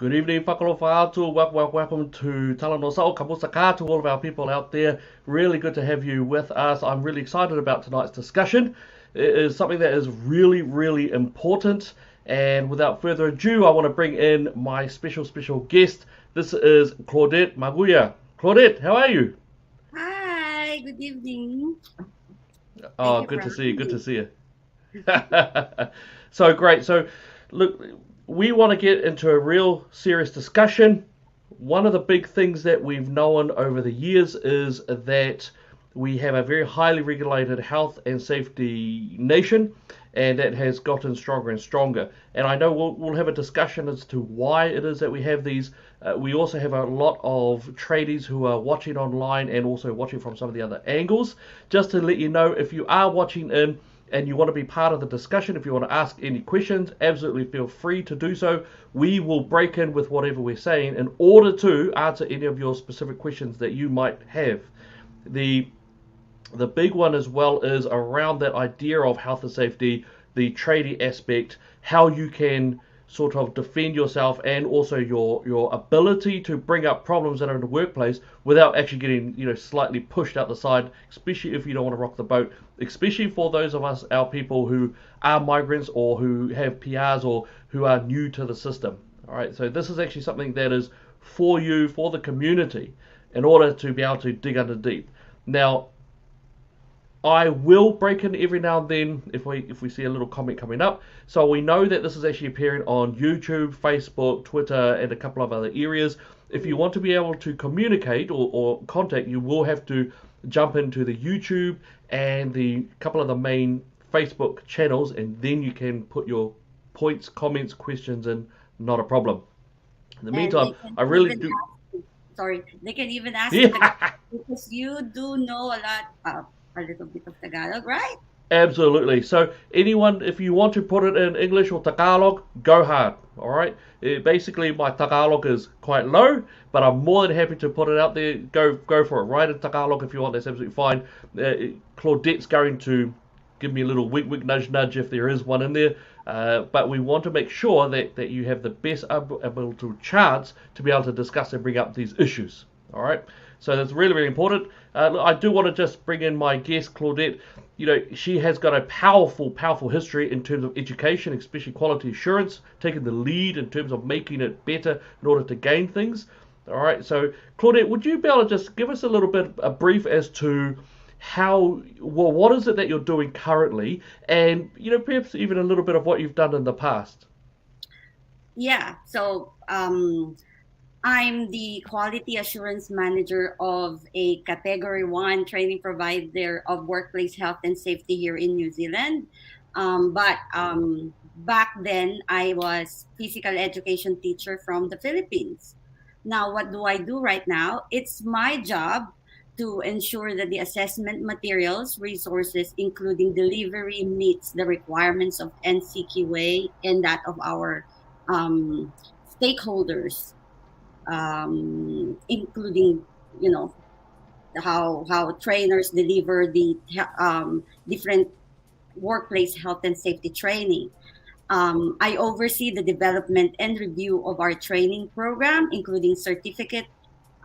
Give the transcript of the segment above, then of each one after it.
Good evening, whakalofa. Welcome to Talanoa Sao Kapusaka, to all of our people out there. Really good to have you with us. I'm really excited about tonight's discussion. It is something that is really, really important. And without further ado, I want to bring in my special guest. This is Claudette Mayuga. Claudette, how are you? Hi, good evening. Thank Oh, you for good to see you. having Good to me. see you. So great. So, look, we want to get into a real serious discussion. One of the big things that we've known over the years is that we have a very highly regulated health and safety nation, and that has gotten stronger and stronger. And I know we'll have a discussion as to why it is that we have these. We also have a lot of tradies who are watching online and also watching from some of the other angles. Just to let you know, if you are watching in and you want to be part of the discussion, if you want to ask any questions, absolutely feel free to do so. We will break in with whatever we're saying in order to answer any of your specific questions that you might have. The the big one as well is around that idea of health and safety, the tradie aspect, how you can sort of defend yourself, and also your ability to bring up problems that are in the workplace without actually getting slightly pushed out the side, especially if you don't want to rock the boat, especially for those of us, our people who are migrants or who have PRs or who are new to the system. All right, so this is actually something that is for you, for the community, in order to be able to dig under deep. Now, I will break in every now and then if we see a little comment coming up. So we know that this is actually appearing on YouTube, Facebook, Twitter, and a couple of other areas. If you want to be able to communicate or contact, you will have to jump into the YouTube and the couple of the main Facebook channels, and then you can put your points, comments, questions in. Not a problem. In the And meantime, they can I really even do. ask you, sorry, they can even ask in Tagalog Yeah. because you do know a little bit of Tagalog, right? Absolutely. So anyone, if you want to put it in English or Tagalog, go hard. All right. Basically, my Tagalog is quite low, but I'm more than happy to put it out there. Go for it. Write in Tagalog if you want. That's absolutely fine. Claudette's going to give me a little wink, nudge if there is one in there. But we want to make sure that you have the best ability chance to be able to discuss and bring up these issues. All right. So that's really, really important. I do want to just bring in my guest, Claudette. She has got a powerful history in terms of education, especially quality assurance, taking the lead in terms of making it better in order to gain things. All right. So, Claudette, would you be able to just give us a little bit, a brief as to what is it that you're doing currently, and perhaps even a little bit of what you've done in the past. Yeah. I'm the quality assurance manager of a category one training provider of workplace health and safety here in New Zealand. But back then, I was physical education teacher from the Philippines. Now, what do I do right now? It's my job to ensure that the assessment materials, resources, including delivery, meets the requirements of NCQA and that of our um, stakeholders, including you know how trainers deliver the different workplace health and safety training. I oversee the development and review of our training program, including certificate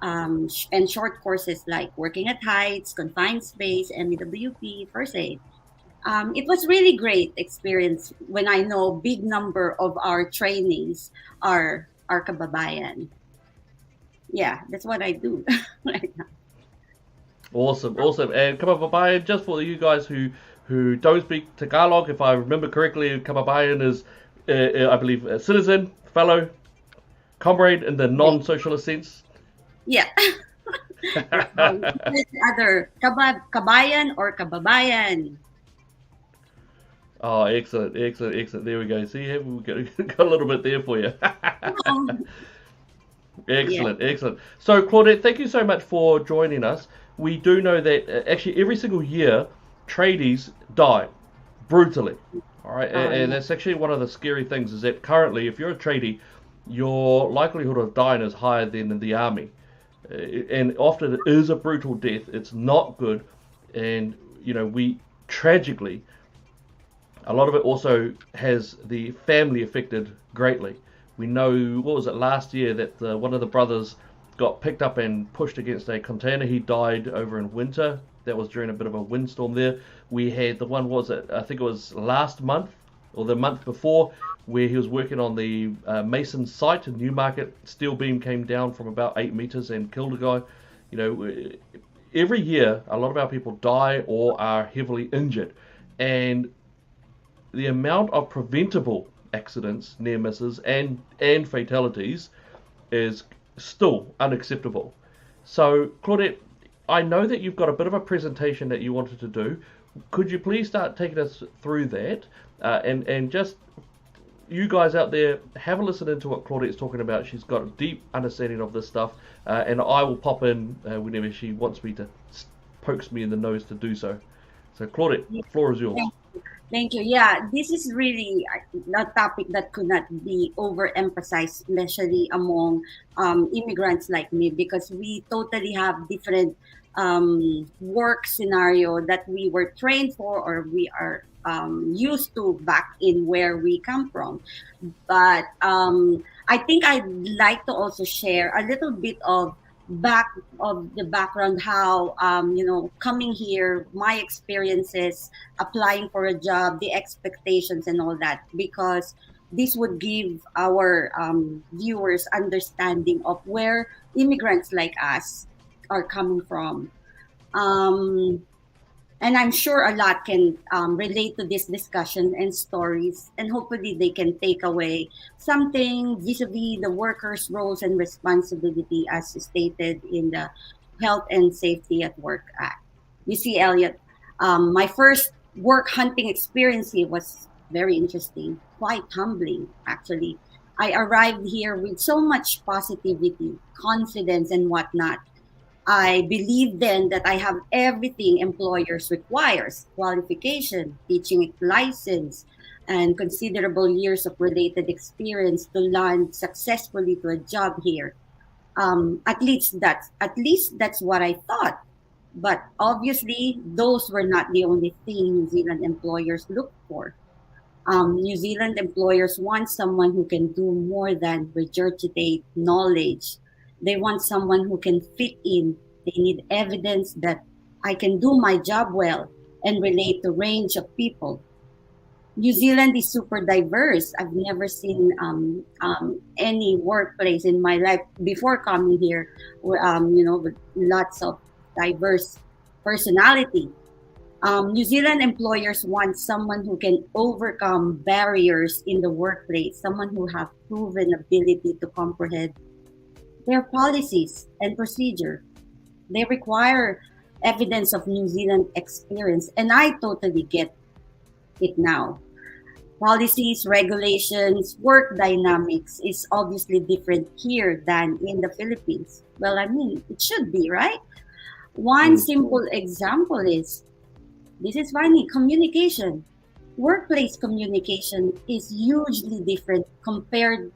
and short courses like working at heights, confined space, MEWP, first aid. It was really great experience when I know big number of our trainings are kababayan. Yeah, that's what I do right now. Awesome. And Kababayan, just for you guys who don't speak Tagalog, if I remember correctly, Kababayan is, I believe, a citizen, fellow, comrade in the Right. non-socialist sense. Yeah. Other kabayan or kababayan. Oh, excellent. There we go. See, we got a little bit there for you. Yeah. Excellent. So, Claudette, thank you so much for joining us. We do know that actually every single year, tradies die brutally. All right, and Yeah. that's actually one of the scary things is that currently, if you're a tradie, your likelihood of dying is higher than in the army, and often it is a brutal death. It's not good, and we tragically a lot of it also has the family affected greatly We know, what was it, last year that one of the brothers got picked up and pushed against a container. He died over in winter. That was during a bit of a windstorm there. We had the one, was it, I think it was last month or the month before, where he was working on the Mason site in Newmarket. Steel beam came down from about 8 meters and killed a guy. You know, every year a lot of our people die or are heavily injured, and the amount of preventable accidents, near misses, and fatalities is still unacceptable. So, Claudette, I know that you've got a bit of a presentation that you wanted to do. Could you please start taking us through that, and just you guys out there, have a listen into what Claudette's talking about. She's got a deep understanding of this stuff, and I will pop in whenever she wants me to, pokes me in the nose to do so. So, Claudette, the floor is yours. Thank you. Yeah, this is really a topic that could not be overemphasized, especially among immigrants like me, because we totally have different work scenario that we were trained for or we are used to back in where we come from. But I think I'd like to also share a little bit of the background, how coming here, my experiences applying for a job, the expectations and all that, because this would give our viewers understanding of where immigrants like us are coming from. And I'm sure a lot can relate to this discussion and stories, and hopefully they can take away something vis-a-vis the workers' roles and responsibility as stated in the Health and Safety at Work Act. You see, Elliot, my first work hunting experience here was very interesting, quite humbling, actually. I arrived here with so much positivity, confidence, and whatnot. I believe then that I have everything employers requires: qualification, teaching license, and considerable years of related experience to land successfully to a job here. At least that's what I thought. But obviously, those were not the only thing New Zealand employers look for. New Zealand employers want someone who can do more than regurgitate knowledge. They want someone who can fit in. They need evidence that I can do my job well and relate to range of people. New Zealand is super diverse. I've never seen any workplace in my life before coming here, with lots of diverse personality. New Zealand employers want someone who can overcome barriers in the workplace, someone who have proven ability to comprehend their policies and procedure. They require evidence of New Zealand experience, and I totally get it now. Policies, regulations, work dynamics is obviously different here than in the Philippines. Well, I mean, it should be, right? One simple example is, this is funny, communication. Workplace communication is hugely different compared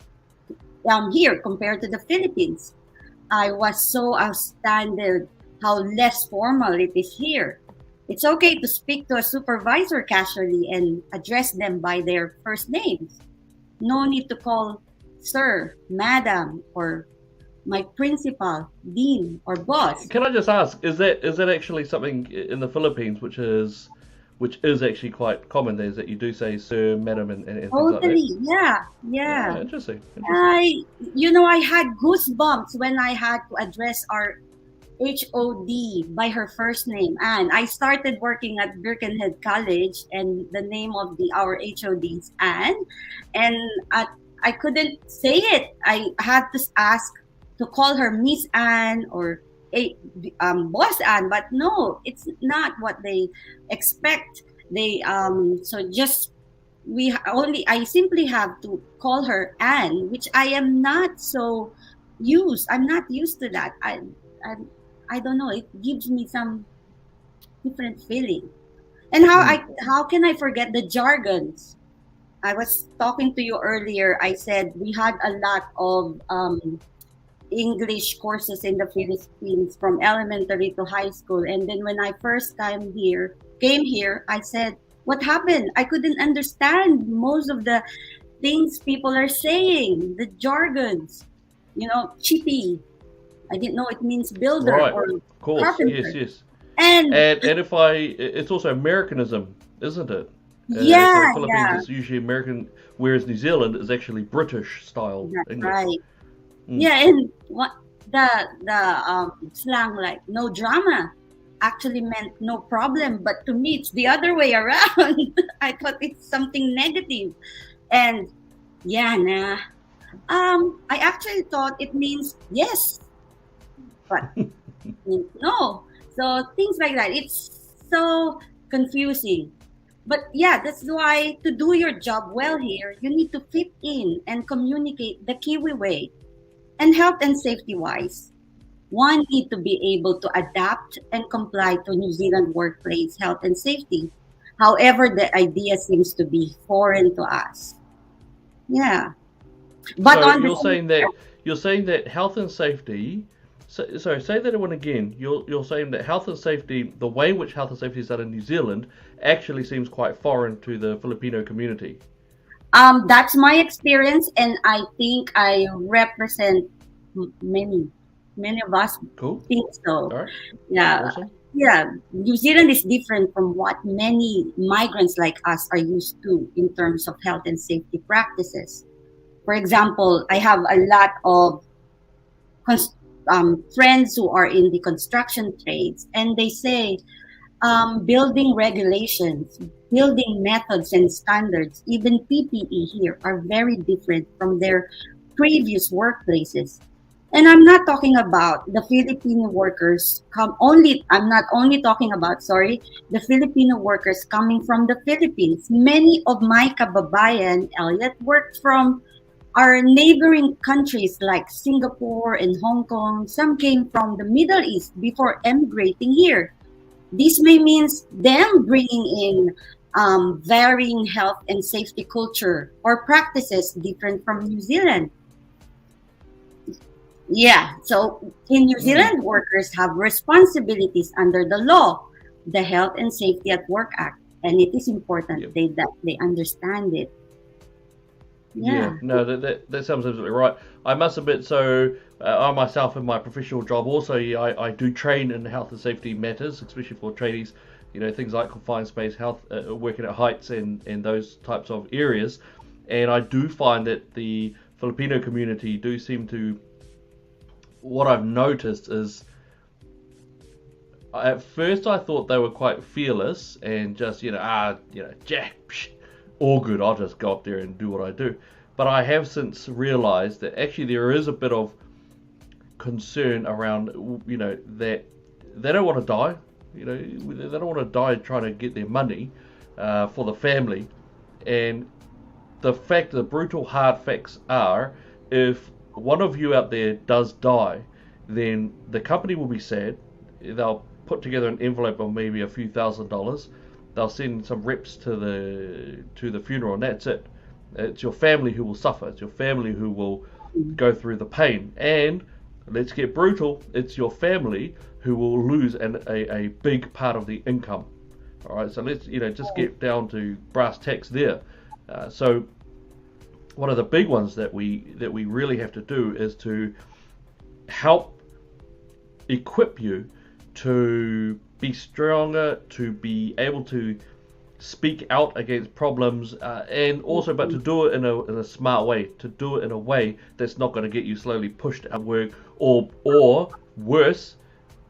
to the Philippines. I was so astounded how less formal it is here. It's okay to speak to a supervisor casually and address them by their first names. No need to call sir, madam, or my principal, dean, or boss. Can I just ask, is that actually something in the Philippines which is actually quite common? There is that you do say sir, madam, and things like that. Totally, yeah. Interesting. I had goosebumps when I had to address our HOD by her first name, Anne. I started working at Birkenhead College, and the name of our HOD is Anne, and I couldn't say it. I had to ask to call her Miss Anne or Boss Anne, but no, it's not what they expect. They so just I simply have to call her Anne, which I am not so used. I'm not used to that. I don't know. It gives me some different feeling. And how can I forget the jargons? I was talking to you earlier. I said we had a lot of English courses in the Philippines from elementary to high school. And then when I first came here, I said, what happened? I couldn't understand most of the things people are saying, the jargons, chippy. I didn't know it means builder Right. or Of course. Yes. carpenter. Yes. And And if it's also Americanism, isn't it? So yeah, Philippines yeah, is usually American, whereas New Zealand is actually British style that's English. right. Mm. Yeah, and what the slang like no drama actually meant no problem, but to me it's the other way around. I thought it's something negative. And yeah, nah. I actually thought it means yes, but means no. So things like that. It's so confusing. But yeah, that's why to do your job well here, you need to fit in and communicate the Kiwi way. And health and safety wise, one need to be able to adapt and comply to New Zealand workplace health and safety. However, the idea seems to be foreign to us. Yeah. But So on the you're saying that health and safety. So say that one again. You're saying that health and safety, the way in which health and safety is done in New Zealand, actually seems quite foreign to the Filipino community. that's my experience, and I think I represent many of us Cool. think so. All right. Yeah, Awesome. yeah. New Zealand is different from what many migrants like us are used to in terms of health and safety practices. For example, I have a lot of cons- friends who are in the construction trades, and they say building regulations, building methods and standards, even PPE here are very different from their previous workplaces. And I'm not talking about the Filipino workers I'm not only talking about, sorry, the Filipino workers coming from the Philippines. Many of my kababayan, Elliot, worked from our neighboring countries like Singapore and Hong Kong. Some came from the Middle East before emigrating here. This may means them bringing in varying health and safety culture or practices different from New Zealand. Yeah, so in New Mm. Zealand, workers have responsibilities under the law, the Health and Safety at Work Act, and it is important Yep. that they understand it. Yeah, Yeah. no, that sounds absolutely right. I must admit, so I myself in my professional job also, yeah, I do train in health and safety matters, especially for trainees, things like confined space health, working at heights and those types of areas. And I do find that the Filipino community do seem to, what I've noticed is, at first I thought they were quite fearless and just, jack, psh, all good, I'll just go up there and do what I do. But I have since realized that actually there is a bit of concern around, that they don't want to die. They don't want to die trying to get their money for the family. And the brutal hard facts are, if one of you out there does die, then the company will be sad. They'll put together an envelope of maybe a few $1,000s. They'll send some reps to the funeral, and that's it. It's your family who will suffer. It's your family who will go through the pain. And let's get brutal. It's your family who will lose a big part of the income. All right. So let's just get down to brass tacks there. So one of the big ones that we really have to do is to help equip you to be stronger, to be able to speak out against problems, and also, but to do it in a smart way, to do it in a way that's not going to get you slowly pushed out of work, or worse,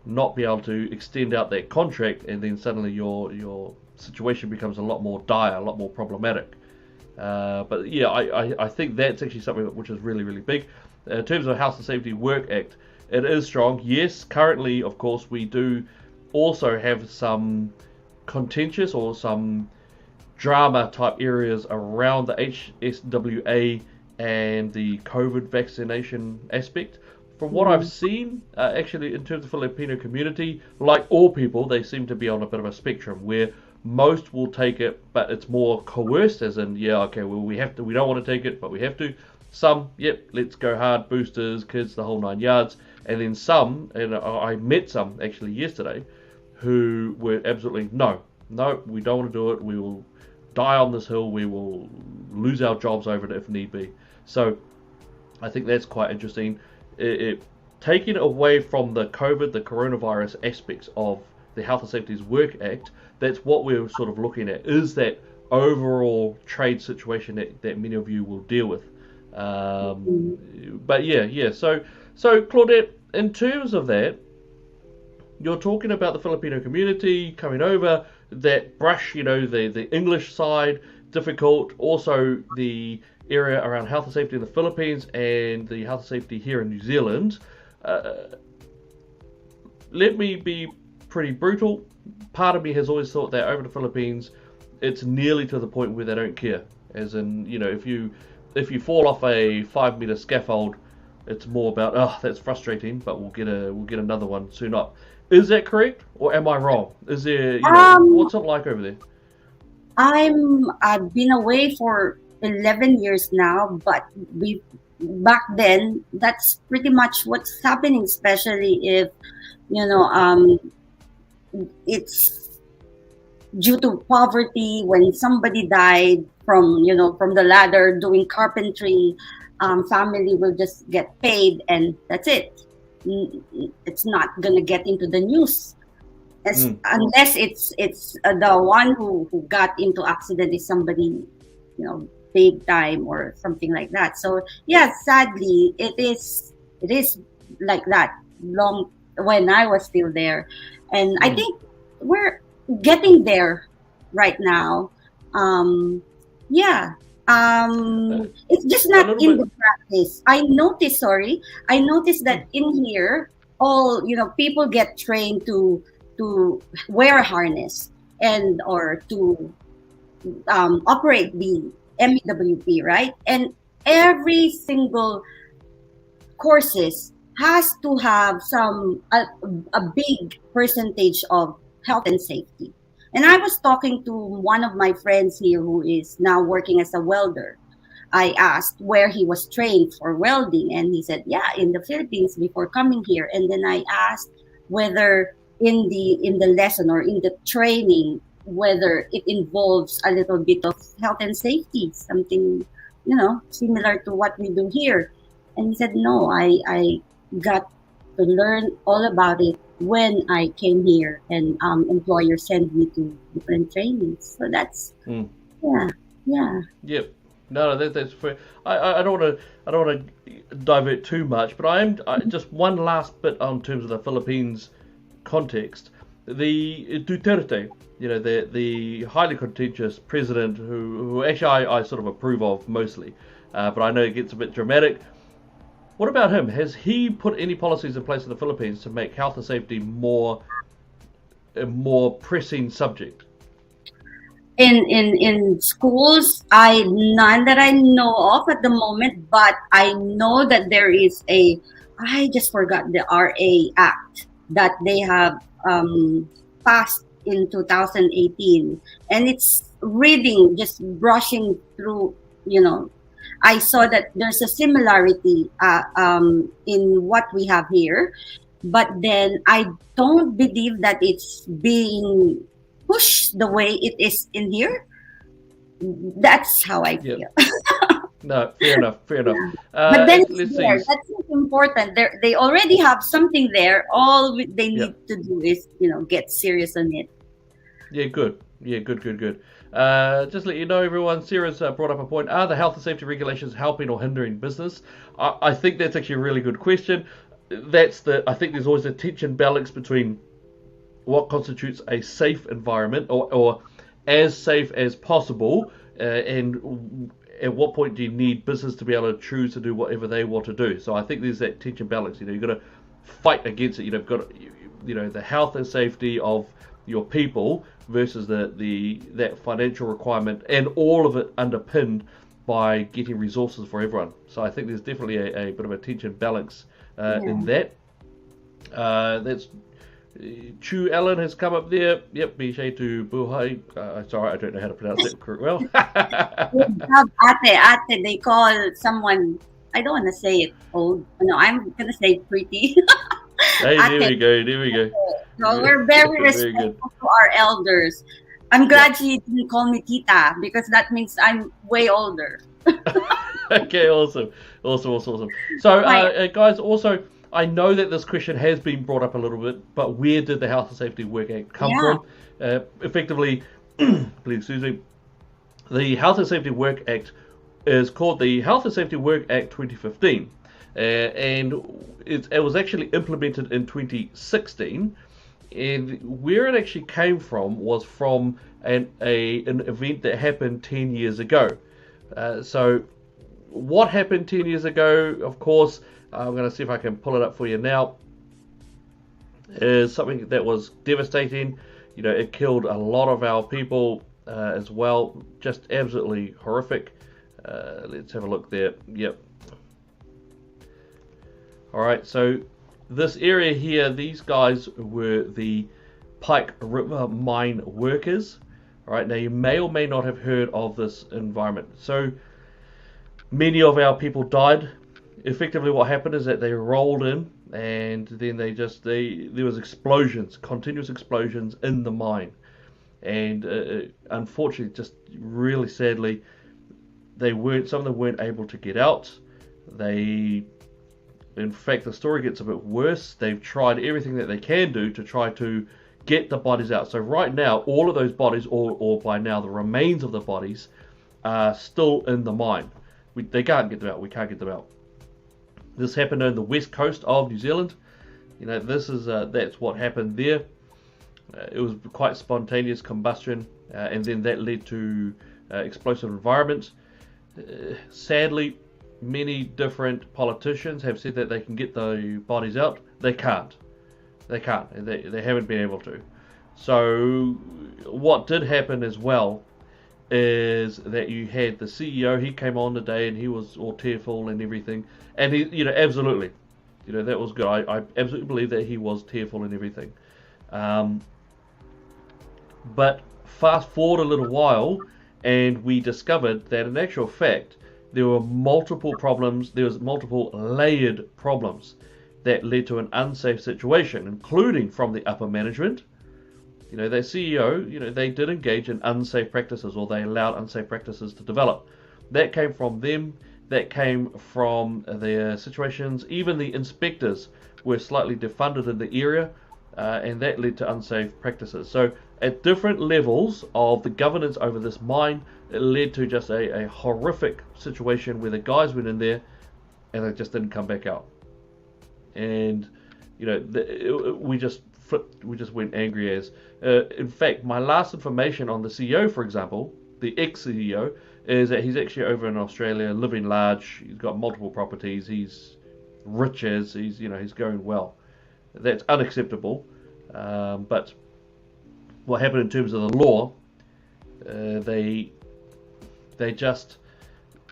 not be able to extend out that contract, and then suddenly your situation becomes a lot more dire, a lot more problematic. But yeah, I think that's actually something which is really, really big. In terms of Health and Safety Work Act, it is strong. Yes, currently, of course, we do also have some contentious or some drama type areas around the HSWA and the COVID vaccination aspect. From what I've seen, actually, in terms of the Filipino community, like all people, they seem to be on a bit of a spectrum where most will take it, but it's more coerced, as in, yeah, okay, well, we don't want to take it, but we have to. Some, yep, let's go hard, boosters, kids, the whole 9 yards. And then some, and I met some actually yesterday, who were absolutely, no, we don't want to do it. We will die on this hill. We will lose our jobs over it if need be. So I think that's quite interesting. Taking it away from the COVID, the coronavirus aspects of the Health and Safety Work Act, that's what we're sort of looking at, is that overall trade situation that many of you will deal with. But yeah. So Claudette, in terms of that, you're talking about the Filipino community coming over, that brush, the English side, difficult, also the area around health and safety in the Philippines and the health and safety here in New Zealand. Let me be pretty brutal. Part of me has always thought that over the Philippines, it's nearly to the point where they don't care. As in, if you fall off a 5-meter scaffold, it's more about, oh, that's frustrating, but we'll get another one soon up. Is that correct, or am I wrong? Is there, what's it like over there? I've been away for 11 years now, but back then, that's pretty much what's happening, especially if, it's due to poverty. When somebody died from the ladder doing carpentry, family will just get paid and that's it. It's not gonna get into the news, unless it's the one who got into accident is somebody, big time or something like that. So yeah, sadly, it is like that long when I was still there, and I think we're getting there right now. It's just not in the practice. I noticed that in here, all people get trained to wear a harness and or to operate the MEWP, right? And every single courses has to have a big percentage of health and safety. And I was talking to one of my friends here who is now working as a welder. I asked where he was trained for welding, and he said, yeah, in the Philippines before coming here. And then I asked whether in the lesson or in the training, whether it involves a little bit of health and safety, something, similar to what we do here. And he said, no, I got to learn all about it when I came here, and employers sent me to different trainings. So that's yeah. Yep. No, that's fair. I don't want to divert too much, but I just one last bit on terms of the Philippines context. The Duterte, the highly contentious president who actually I sort of approve of mostly, but I know it gets a bit dramatic. What about him? Has he put any policies in place in the Philippines to make health and safety a more pressing subject? In schools, none that I know of at the moment, but I know that there is I just forgot the RA Act that they have passed in 2018, and it's just brushing through, I saw that there's a similarity in what we have here, but then I don't believe that it's being pushed the way it is in here. That's how I feel. No, fair enough. Yeah. But then that's important. They already have something there. All they need to do is, get serious on it. Yeah, good. Just let you know, everyone, Sarah's brought up a point. Are the health and safety regulations helping or hindering business? I think that's actually a really good question. I think there's always a tension balance between what constitutes a safe environment or as safe as possible, and at what point do you need business to be able to choose to do whatever they want to do. So I think there's that tension balance. You've got to fight against it. You've got the health and safety of your people versus that financial requirement, and all of it underpinned by getting resources for everyone. So I think there's definitely a bit of a tension balance in that. That's Chu Allen has come up there. Yep, Bishay to Buhai. Sorry, I don't know how to pronounce that correct well. Ate, they call someone, I don't want to say it old. No, I'm going to say pretty. Hey, there we go. So we're very respectful to our elders. I'm glad she didn't call me Tita, because that means I'm way older. Okay, awesome. So, Right. guys, also, I know that this question has been brought up a little bit, but where did the Health and Safety Work Act come Yeah. from? Effectively, please excuse me, the Health and Safety Work Act is called the Health and Safety Work Act 2015, and it was actually implemented in 2016. And where it actually came from was from an event that happened 10 years ago. So what happened 10 years ago, of course, I'm going to see if I can pull it up for you now, is something that was devastating. You know, it killed a lot of our people as well. Just absolutely horrific. Let's have a look there. Yep. All right, so this area here, these guys were the Pike River mine workers. All right, now you may or may not have heard of this environment. So many of our people died. Effectively, what happened is that they rolled in, and then there was explosions, continuous explosions in the mine, and unfortunately, just really sadly, some of them weren't able to get out. In fact, the story gets a bit worse. They've tried everything that they can do to try to get the bodies out. So right now, all of those bodies, or by now the remains of the bodies, are still in the mine. They can't get them out. We can't get them out. This happened on the west coast of New Zealand. You know, that's what happened there. It was quite spontaneous combustion, and then that led to explosive environments. Sadly, many different politicians have said that they can get the bodies out. They can't. They haven't been able to. So what did happen as well is that you had the CEO. He came on today and he was all tearful and everything. And he, absolutely, that was good. I absolutely believe that he was tearful and everything. But fast forward a little while, and we discovered that in actual fact, there were multiple problems. There was multiple layered problems that led to an unsafe situation, including from the upper management. Their CEO, they did engage in unsafe practices, or they allowed unsafe practices to develop. That came from them. That came from their situations. Even the inspectors were slightly defunded in the area, and that led to unsafe practices. So at different levels of the governance over this mine, it led to just a horrific situation where the guys went in there and they just didn't come back out. And we just went angry as. In fact, my last information on the CEO, for example, the ex-CEO, is that he's actually over in Australia, living large. He's got multiple properties. He's rich as he's going well. That's unacceptable. But what happened in terms of the law,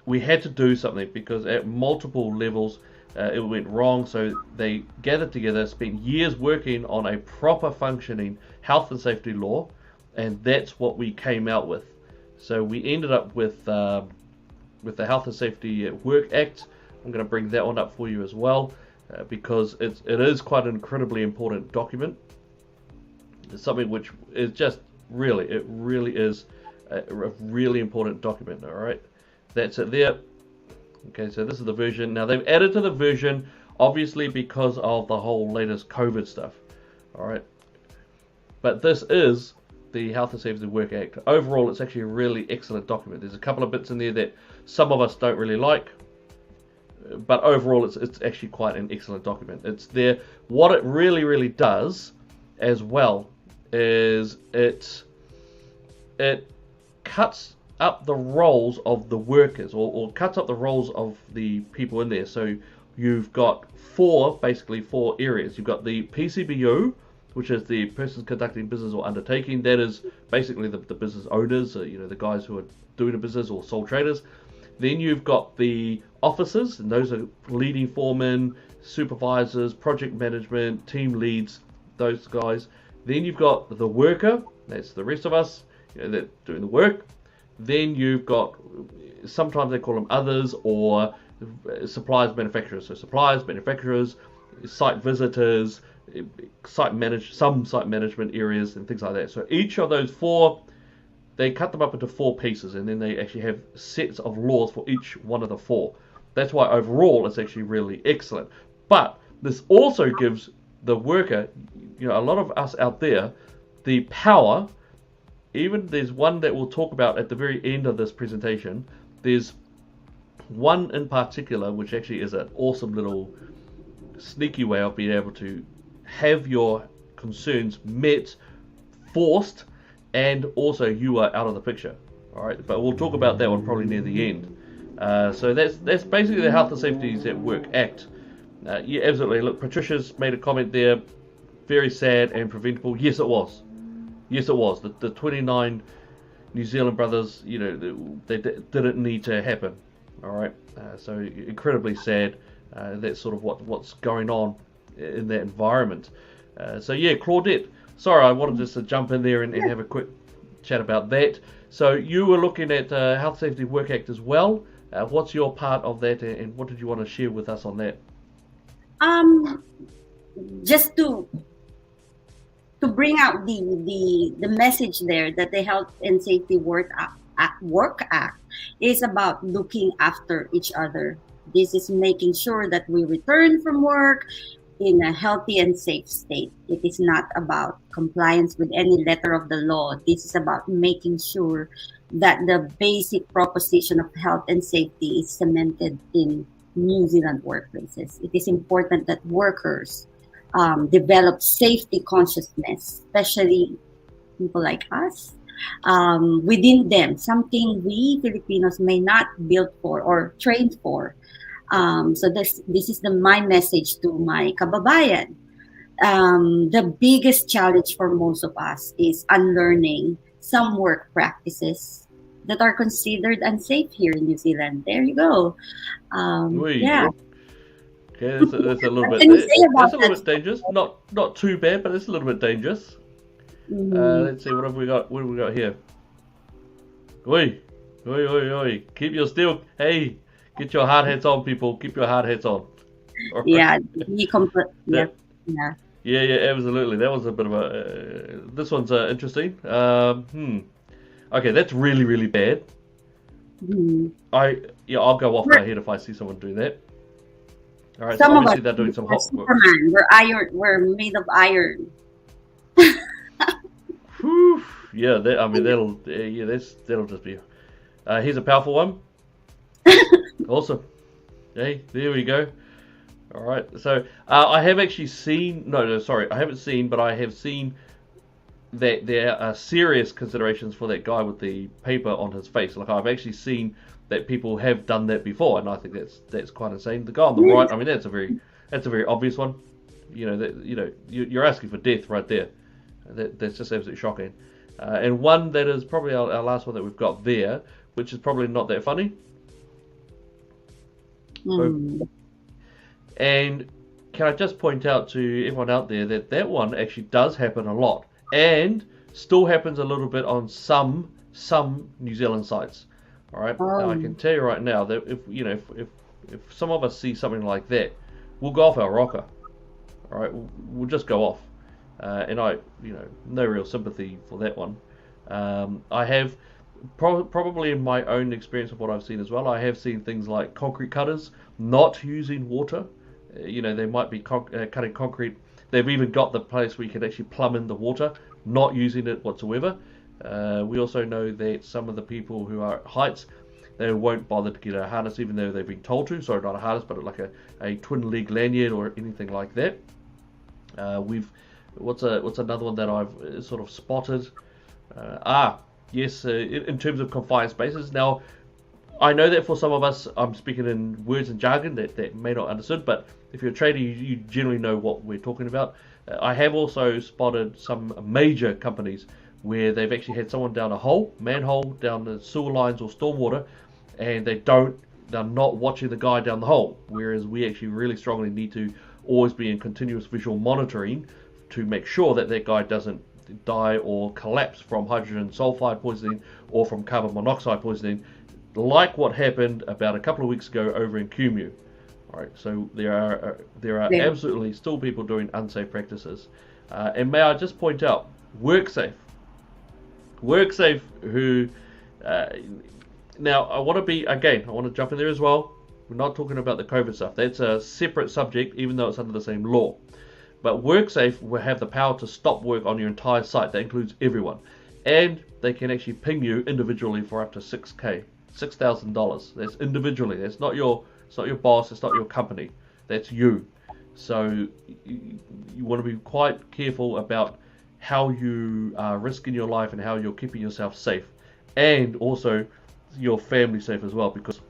we had to do something, because at multiple levels it went wrong. So they gathered together, spent years working on a proper functioning health and safety law, and that's what we came out with. So we ended up with the Health and Safety Work Act. I'm going to bring that one up for you as well, because it is quite an incredibly important document. It's something which is just really is a really important document. All right, that's it there. Okay, so this is the version. Now they've added to the version, obviously because of the whole latest COVID stuff. All right, but this is the Health and Safety Work Act. Overall, it's actually a really excellent document. There's a couple of bits in there that some of us don't really like, but overall, it's actually quite an excellent document. It's there. What it really does, as well, is it cuts up the roles of the workers, or cuts up the roles of the people in there. So you've got four areas. You've got the PCBO, which is the persons conducting business or undertaking. That is basically the business owners, the guys who are doing a business, or sole traders. Then you've got the officers, and those are leading foremen, supervisors, project management, team leads, those guys. Then you've got the worker, that's the rest of us, that doing the work. Then you've got, sometimes they call them others, or suppliers, manufacturers. So suppliers, manufacturers, site visitors, some site management areas, and things like that. So each of those four they cut them up into 4 pieces, and then they actually have sets of laws for each one of the 4. That's why overall it's actually really excellent. But this also gives the worker, a lot of us out there, the power. Even there's one that we'll talk about at the very end of this presentation. There's one in particular which actually is an awesome little sneaky way of being able to have your concerns met, forced, and also you are out of the picture. All right, but we'll talk about that one probably near the end. So that's basically the Health and Safety at Work Act. Yeah, absolutely. Look, Patricia's made a comment there. Very sad and preventable. Yes, it was. Yes, it was. The 29 New Zealand brothers, they didn't need to happen. All right. So incredibly sad. That's sort of what's going on in that environment. So yeah, Claudette. Sorry, I wanted just to jump in there and have a quick chat about that. So you were looking at Health Safety Work Act as well. What's your part of that, and what did you want to share with us on that? Just to bring out the message there that the Health and Safety Work Act is about looking after each other. This is making sure that we return from work in a healthy and safe state. It is not about compliance with any letter of the law. This is about making sure that the basic proposition of health and safety is cemented in New Zealand workplaces. It is important that workers develop safety consciousness, especially people like us, within them, something we Filipinos may not build for or trained for. So this is my message to my kababayan. The biggest challenge for most of us is unlearning some work practices that are considered unsafe here in New Zealand. There you go. Yeah. Okay, that's a little bit. That's a little bit dangerous. Not too bad, but it's a little bit dangerous. Let's see, what have we got? What have we got here? Oi. Keep your steel. Hey, get your hard hats on, people. Keep your hard hats on. Right. Yeah, Yeah, absolutely. That was a bit of a. This one's interesting. Okay, that's really, really bad. I'll go off my head if I see someone do that. All right, so obviously they're doing some hot work. Superman. We're made of iron. Whew. Yeah, that'll just be. Here's a powerful one. Awesome. Hey, there we go. All right. So I have actually seen. I haven't seen, but I have seen that there are serious considerations for that guy with the paper on his face. Like, I've actually seen that people have done that before, and I think that's quite insane. The guy on the right, that's a very obvious one. You're asking for death right there. That's just absolutely shocking. And one that is probably our last one that we've got there, which is probably not that funny. And can I just point out to everyone out there that one actually does happen a lot, and still happens a little bit on some New Zealand sites. All right, now, I can tell you right now that if some of us see something like that, we'll go off our rocker. All right, we'll just go off, and no real sympathy for that one. I have probably in my own experience of what I've seen as well. I have seen things like concrete cutters not using water. They might be cutting concrete. They've even got the place where you can actually plumb in the water, not using it whatsoever. We also know that some of the people who are at heights, they won't bother to get a harness even though they've been told to. Sorry, not a harness, but like a twin leg lanyard or anything like that. What's another one that I've sort of spotted? Yes, in terms of confined spaces. Now, I know that for some of us, I'm speaking in words and jargon that may not understood, but if you're a trader, you generally know what we're talking about. I have also spotted some major companies where they've actually had someone down a manhole, down the sewer lines or stormwater, and they're not watching the guy down the hole, whereas we actually really strongly need to always be in continuous visual monitoring to make sure that guy doesn't die or collapse from hydrogen sulfide poisoning or from carbon monoxide poisoning, like what happened about a couple of weeks ago over in Kumu. All right, so there are absolutely still people doing unsafe practices, and may I just point out, WorkSafe. WorkSafe, who now I want to jump in there as well. We're not talking about the COVID stuff. That's a separate subject, even though it's under the same law. But WorkSafe will have the power to stop work on your entire site. That includes everyone, and they can actually ping you individually for up to $6,000. That's individually. That's not your. It's not your boss. It's not your company. That's you. So you want to be quite careful about how you are risking your life and how you're keeping yourself safe, and also your family safe as well. Because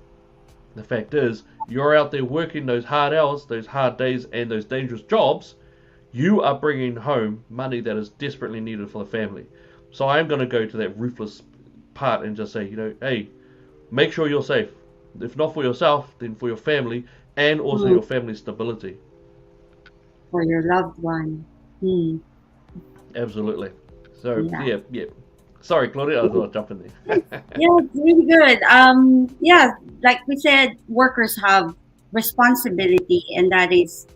the fact is, you're out there working those hard hours, those hard days, and those dangerous jobs. You are bringing home money that is desperately needed for the family. So I am going to go to that ruthless part and just say, hey, make sure you're safe. If not for yourself, then for your family, and also your family's stability. For your loved one. Absolutely. So yeah. Sorry, Claudia, I thought I'd jump in there. Yeah, it's really good. Like we said, workers have responsibility, and that is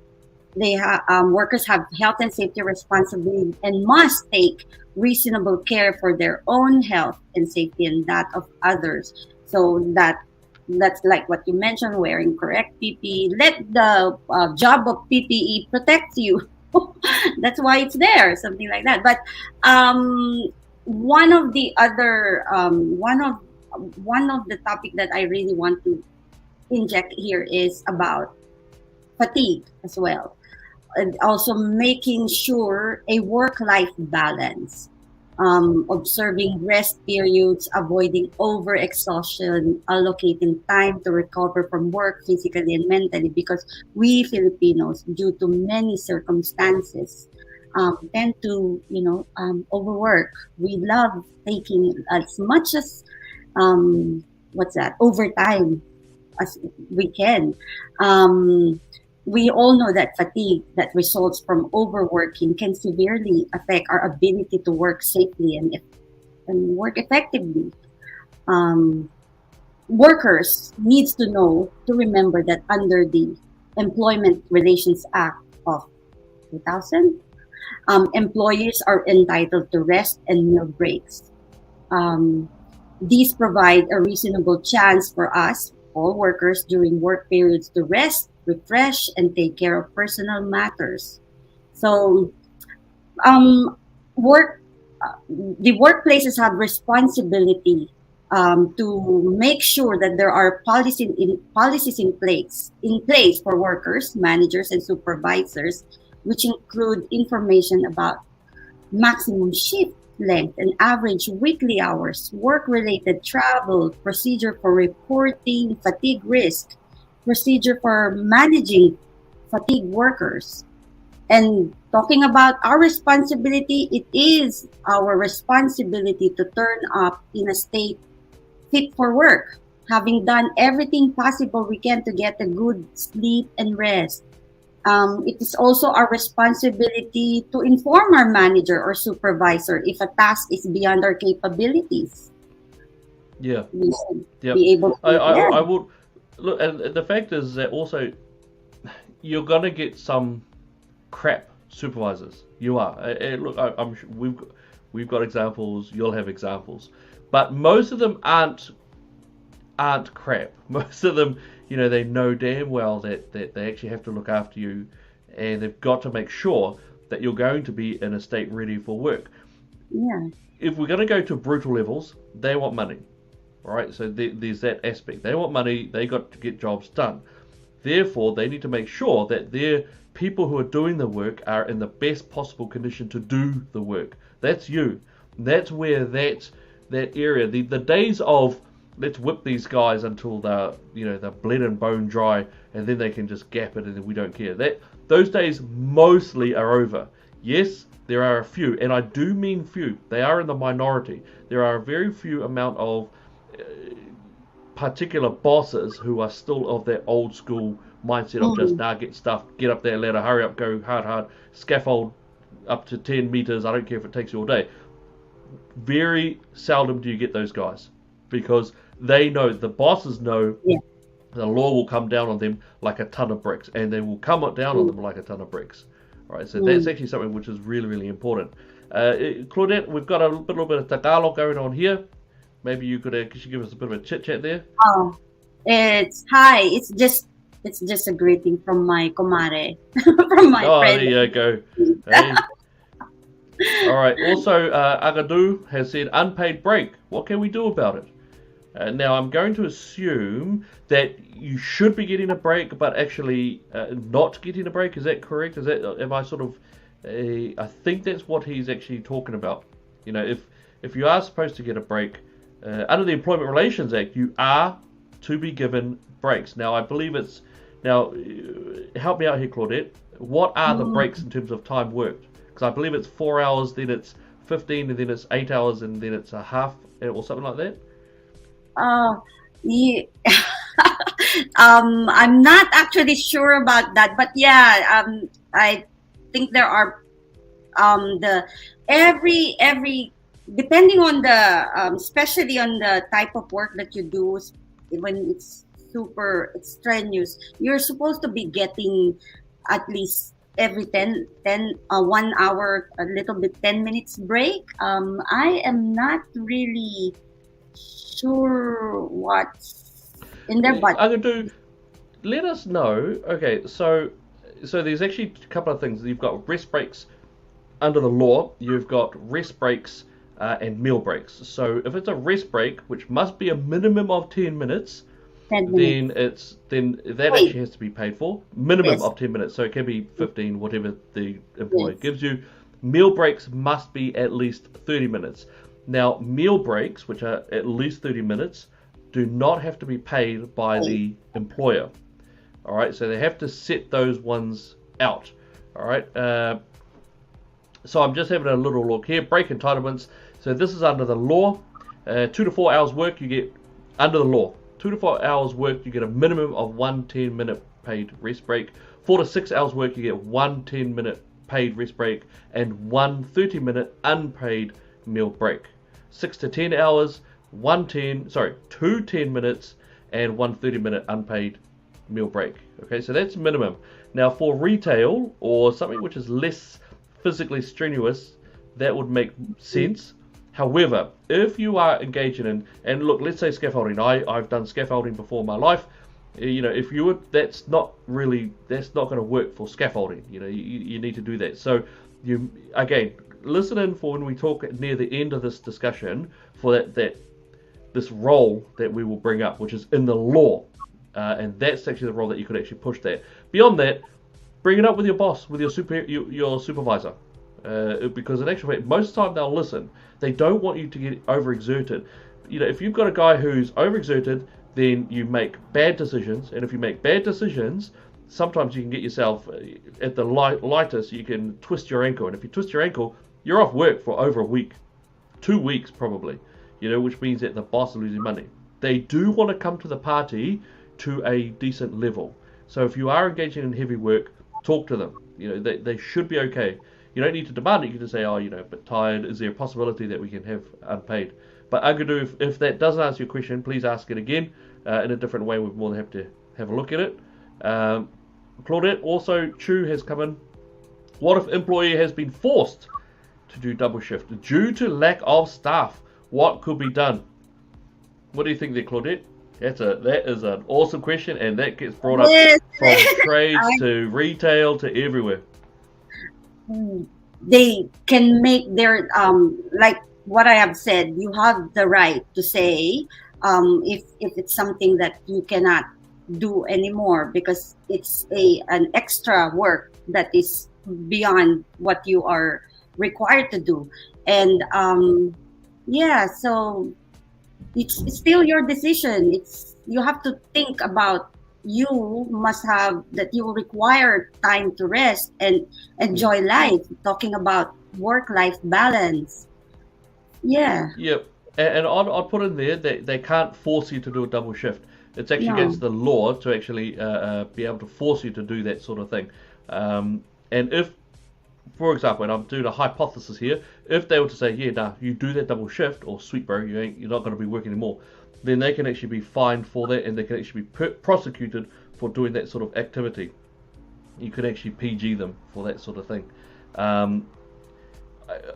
workers have health and safety responsibility and must take reasonable care for their own health and safety and that of others. So that's like what you mentioned, wearing correct PPE. Let the job of PPE protect you. That's why it's there, something like that. But one of the topic that I really want to inject here is about fatigue as well, and also making sure a work-life balance, observing rest periods, avoiding overexhaustion, allocating time to recover from work physically and mentally, because we Filipinos, due to many circumstances, tend to overwork. We love taking as much as overtime as we can. We all know that fatigue that results from overworking can severely affect our ability to work safely and work effectively. Workers needs to remember that under the Employment Relations Act of 2000, employees are entitled to rest and meal breaks. These provide a reasonable chance for us, all workers, during work periods to rest, refresh, and take care of personal matters. So, the workplaces have responsibility to make sure that there are policies in place for workers, managers, and supervisors, which include information about maximum shift length and average weekly hours, work-related travel, procedure for reporting fatigue risk, procedure for managing fatigue workers. And talking about our responsibility, it is our responsibility to turn up in a state fit for work, having done everything possible we can to get a good sleep and rest. It is also our responsibility to inform our manager or supervisor if a task is beyond our capabilities. Yeah. We should be able to. I would look, and the fact is that also you're gonna get some crap supervisors. You are. Look, I'm sure we've got examples. You'll have examples, but most of them aren't crap. Most of them, they know damn well that they actually have to look after you, and they've got to make sure that you're going to be in a state ready for work. Yeah. If we're going to go to brutal levels, they want money, all right? So there's that aspect. They want money. They got to get jobs done. Therefore, they need to make sure that their people who are doing the work are in the best possible condition to do the work. That's you. That's where that area, the days of let's whip these guys until they're bled and bone dry, and then they can just gap it, and then we don't care. Those days mostly are over. Yes, there are a few, and I do mean few. They are in the minority. There are a very few amount of particular bosses who are still of that old school mindset of just get stuff, get up that ladder, hurry up, go hard, scaffold up to 10 meters. I don't care if it takes you all day. Very seldom do you get those guys, because they know, the bosses know, the law will come down on them like a ton of bricks, and they will come down on them like a ton of bricks. All right, so that's actually something which is really, really important. Claudette, we've got a little bit of Tagalog going on here. Maybe you could give us a bit of a chit chat there. Oh, it's hi. It's just a greeting from my comare, from my Oh, friend. there you go. Hey. All right. Also, Agadu has said unpaid break. What can we do about it? Now, I'm going to assume that you should be getting a break, but actually not getting a break. Is that correct? Am I sort of? I think that's what he's actually talking about. You know, if you are supposed to get a break under the Employment Relations Act, you are to be given breaks. Now, I believe it's now. Help me out here, Claudette. What are the breaks in terms of time worked? Because I believe it's 4 hours, then it's 15, and then it's 8 hours, and then it's a half, or something like that. Yeah. I'm not actually sure about that, but yeah, I think there are the every depending on the especially on the type of work that you do, when it's super strenuous, you're supposed to be getting at least every 1 hour, a little bit 10 minutes break. I am not really sure what's in there, but I'm going to let us know. Okay, so there's actually a couple of things. You've got rest breaks under the law. You've got rest breaks and meal breaks. So if it's a rest break, which must be a minimum of 10 minutes, 10 minutes. then that Wait. actually has to be paid for. Minimum Yes. of 10 minutes. So it can be 15, whatever the employer Yes. gives you. Meal breaks must be at least 30 minutes. Now, meal breaks, which are at least 30 minutes, do not have to be paid by the employer. All right, so they have to set those ones out. All right, so I'm just having a little look here. Break entitlements. So this is under the law. 2 to 4 hours work, you get under the law. 2 to 4 hours work, you get a minimum of 1 10-minute paid rest break. 4 to 6 hours work, you get 1 10-minute paid rest break and 1 30-minute unpaid meal break. 6 to 10 hours, 2 10 minutes and 1 30-minute unpaid meal break. Okay, so that's minimum. Now for retail or something which is less physically strenuous, that would make sense. However, if you are engaging in, and look, let's say scaffolding. I've done scaffolding before in my life. You know, if you would, that's not going to work for scaffolding. You know, you need to do that. So you, again, listen in for when we talk near the end of this discussion for that this role that we will bring up, which is in the law, and that's actually the role that you could actually push that. Beyond that, bring it up with your boss, with your supervisor, because in actual fact, most of the time they'll listen. They don't want you to get overexerted. You know, if you've got a guy who's overexerted, then you make bad decisions, and if you make bad decisions, sometimes you can get yourself at the lightest, you can twist your ankle, and if you twist your ankle, you're off work for over a week, 2 weeks probably, you know, which means that the boss is losing money. They do want to come to the party to a decent level. So if you are engaging in heavy work, talk to them. You know, they should be okay. You don't need to demand it. You can just say, oh, you know, but tired. Is there a possibility that we can have unpaid? But Agadu, if that doesn't answer your question, please ask it again in a different way. We're more than happy to have a look at it. Claudette, also, Chu has come in. What if employee has been forced to do double shift due to lack of staff? What could be done? What do you think there, Claudette? That is an awesome question, and that gets brought up from trades to retail to everywhere. They can make their like what I have said. You have the right to say if it's something that you cannot do anymore because it's an extra work that is beyond what you are required to do, and yeah, so it's still your decision. You have to think about, you must have that you require time to rest and enjoy life, talking about work-life balance. Yeah. Yep. And I'd put in there that they can't force you to do a double shift. It's actually against the law to actually be able to force you to do that sort of thing. And if, for example, and I'm doing a hypothesis here, if they were to say, yeah, nah, you do that double shift, or sweet bro, you're not going to be working anymore, then they can actually be fined for that, and they can actually be prosecuted for doing that sort of activity. You can actually PG them for that sort of thing.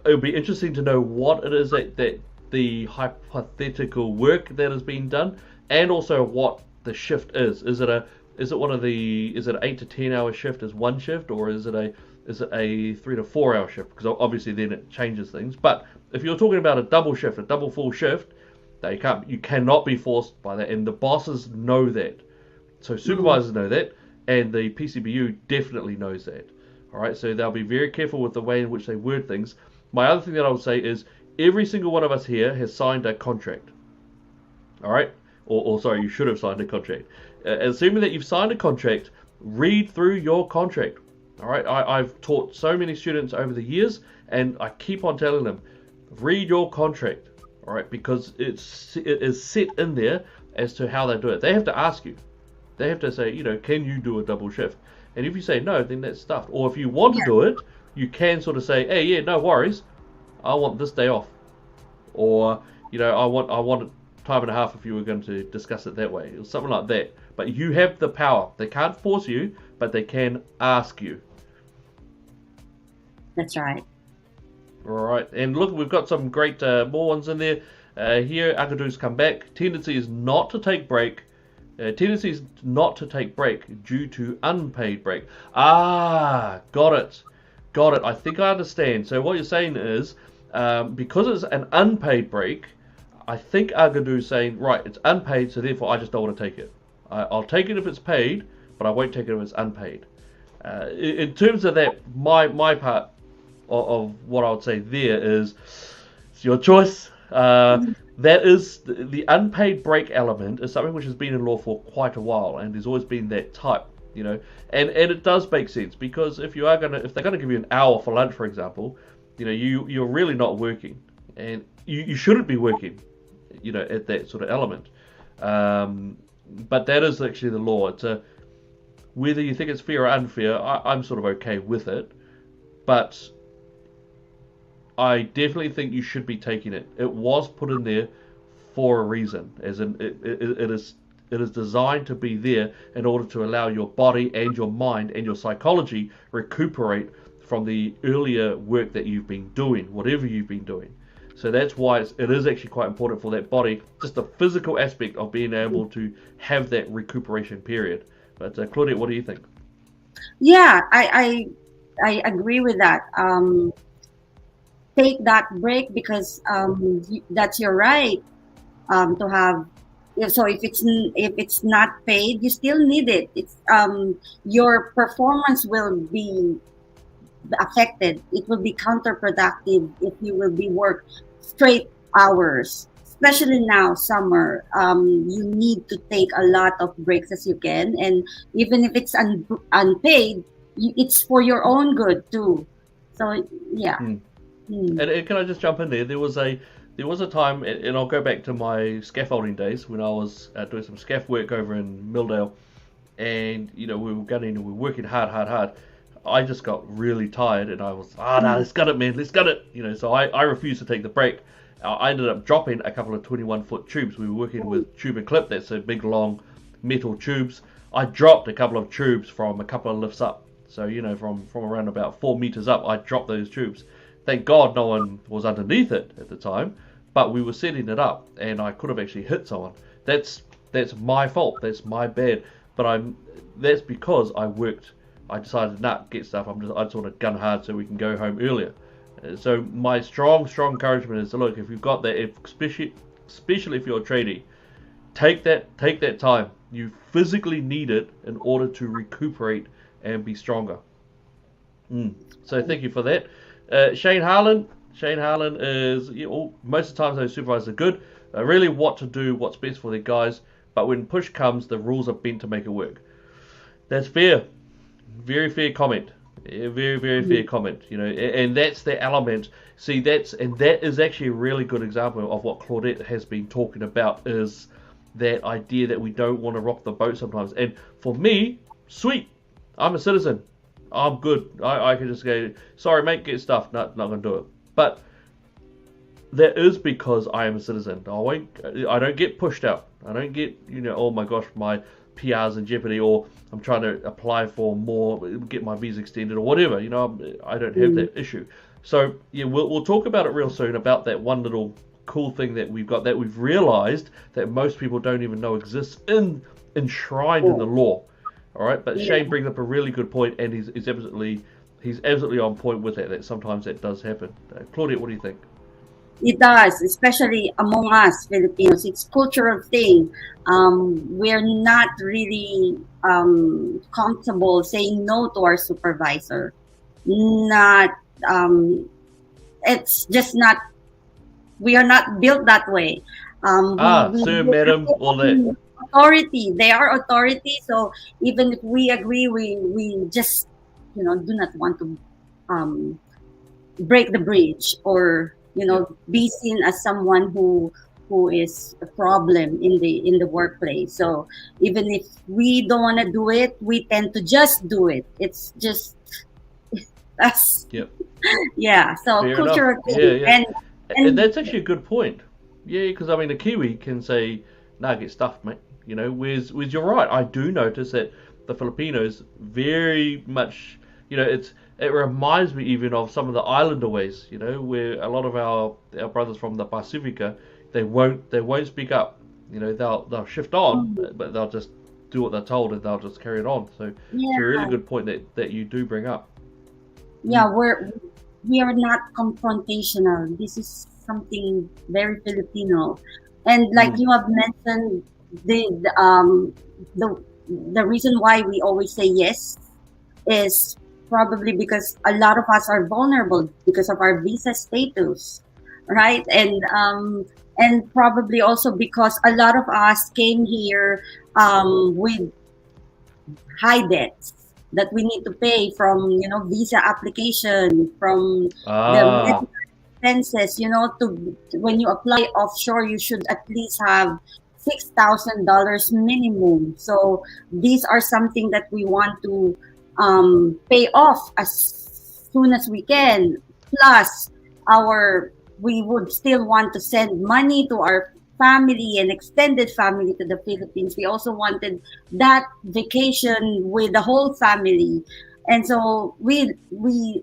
it would be interesting to know what it is that the hypothetical work that is being done, and also what the shift is. Is it an 8 to 10 hour shift as one shift, or is it a 3 to 4 hour shift? Because obviously then it changes things. But if you're talking about a double shift, a double full shift, you cannot be forced by that, and the bosses know that. So supervisors know that, and the PCBU definitely knows that. All right, so they'll be very careful with the way in which they word things. My other thing that I would say is every single one of us here has signed a contract. All right, or sorry, you should have signed a contract. Assuming that you've signed a contract, read through your contract. All right, I've taught so many students over the years, and I keep on telling them, read your contract. All right, because it is set in there as to how they do it. They have to ask you. They have to say, can you do a double shift? And if you say no, then that's stuffed. Or if you want to do it, you can sort of say, hey, yeah, no worries, I want this day off. Or, I want time and a half if you were going to discuss it that way, or something like that. But you have the power. They can't force you, but they can ask you. That's right. All right. And look, we've got some great more ones in there. Here, Agadu's come back. Tendency is not to take break due to unpaid break. Got it. I think I understand. So what you're saying is, because it's an unpaid break, I think Agadu's saying, right, it's unpaid, so therefore I just don't want to take it. I'll take it if it's paid, but I won't take it if it's unpaid. In terms of that, my part of what I would say there is, it's your choice. That is the unpaid break element is something which has been in law for quite a while, and there's always been that type, and it does make sense, because if they're gonna give you an hour for lunch, for example, you're really not working, and you shouldn't be working, at that sort of element. But that is actually the law. It's whether you think it's fair or unfair, I'm sort of okay with it, but I definitely think you should be taking it. It was put in there for a reason, as in it is designed to be there in order to allow your body and your mind and your psychology recuperate from the earlier work that you've been doing, whatever you've been doing. So that's why it is actually quite important for that body, just the physical aspect of being able to have that recuperation period. But Claudette, what do you think? Yeah, I agree with that. Take that break, because that's your right to have. So if it's not paid, you still need it. It's your performance will be affected. It will be counterproductive if you will be work straight hours, especially now summer. You need to take a lot of breaks as you can, and even if it's unpaid, it's for your own good too. So yeah. And can I just jump in there? There was a time, and I'll go back to my scaffolding days when I was doing some scaff work over in Milldale, and we were working hard. I just got really tired, and I was, no, let's gut it, man, let's gut it. So I refused to take the break. I ended up dropping a couple of 21-foot tubes. We were working with tube and clip. That's a big, long metal tubes. I dropped a couple of tubes from a couple of lifts up. So, from around about 4 meters up, I dropped those tubes. Thank God no one was underneath it at the time, but we were setting it up, and I could have actually hit someone. That's my fault. That's my bad. But that's because I worked. I decided not get stuff. I just want to gun hard so we can go home earlier. So my strong encouragement is to look, if you've got that, especially if you're a tradie, take that time. You physically need it in order to recuperate and be stronger. So thank you for that. Shane Harlan is, most of the time those supervisors are good. They really what to do, what's best for their guys, but when push comes, the rules are bent to make it work. That's fair. Very fair comment. Very fair comment. And that's the element. See, that is actually a really good example of what Claudette has been talking about, is that idea that we don't want to rock the boat sometimes. And for me, sweet. I'm a citizen. I'm good. I can just go, sorry mate, get stuff. No, not going to do it. But that is because I am a citizen. I don't get pushed out. I don't get, oh my gosh, my PR's in jeopardy, or I'm trying to apply for more, get my visa extended, or whatever. I don't have that issue. So yeah, we'll talk about it real soon, about that one little cool thing that we've got, that we've realized that most people don't even know exists enshrined in the law. All right, but Yeah. Shane brings up a really good point, and he's absolutely on point with that. That sometimes that does happen. Claudette, what do you think? It does, especially among us Filipinos. It's cultural thing. We're not really comfortable saying no to our supervisor. Not, um, it's just not. We are not built that way. We Sir, look at madam, all that. authority. They are authority. So even if we agree, we just do not want to um, break the bridge, or Yeah, be seen as someone who is a problem in the workplace. So even if we don't want to do it, we tend to just do it. It's just us. yeah, Yeah, so fair enough. cultural Yeah, thing. yeah, and And that's actually a good point. Yeah, because I mean, a Kiwi can say, "Nah, get stuffed, mate." Whereas you're right. I do notice that the Filipinos very much, it reminds me even of some of the islander ways. Where a lot of our brothers from the Pacifica, they won't speak up. They'll shift on, but they'll just do what they're told, and they'll just carry it on. So it's a really yeah, good point that you do bring up. yeah, we are not confrontational. This is something very Filipino. And like Mm. you have mentioned, the the reason why we always say yes is probably because a lot of us are vulnerable because of our visa status, right? And probably also because a lot of us came here with high debts that we need to pay, from visa application, from the Ah, medical expenses. To when you apply offshore, you should at least have $6,000 minimum. So these are something that we want to pay off as soon as we can. Plus, our we would still want to send money to our family and extended family to the Philippines. We also wanted that vacation with the whole family, and so we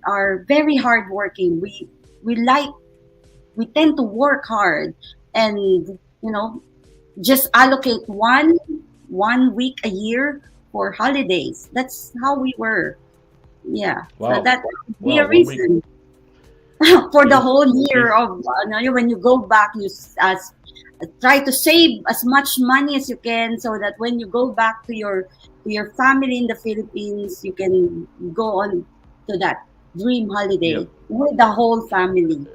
are very hardworking. We we tend to work hard, and just allocate one week a year for holidays. That's how we were. Yeah, so wow, that would be wow, a 1 week. reason for the Yes, whole year yes. of when you go back, try to save as much money as you can, so that when you go back to your family in the Philippines, you can go on to that dream holiday Yep. with the whole family.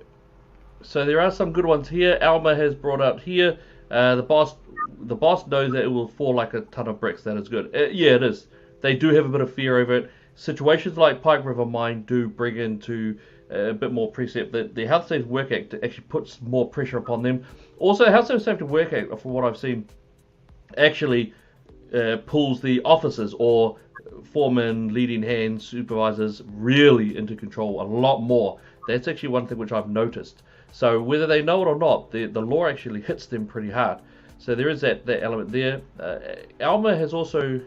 So there are some good ones here. Alma has brought out here. The boss knows that it will fall like a ton of bricks. That is good. Yeah, it is. They do have a bit of fear over it. Situations like Pike River Mine do bring into a bit more precept. That the Health Safety Work Act actually puts more pressure upon them. Also, the Health Safety Work Act, from what I've seen, actually pulls the officers or foremen, leading hands, supervisors really into control a lot more. That's actually one thing which I've noticed. So whether they know it or not, the law actually hits them pretty hard. So there is that element there. Alma has also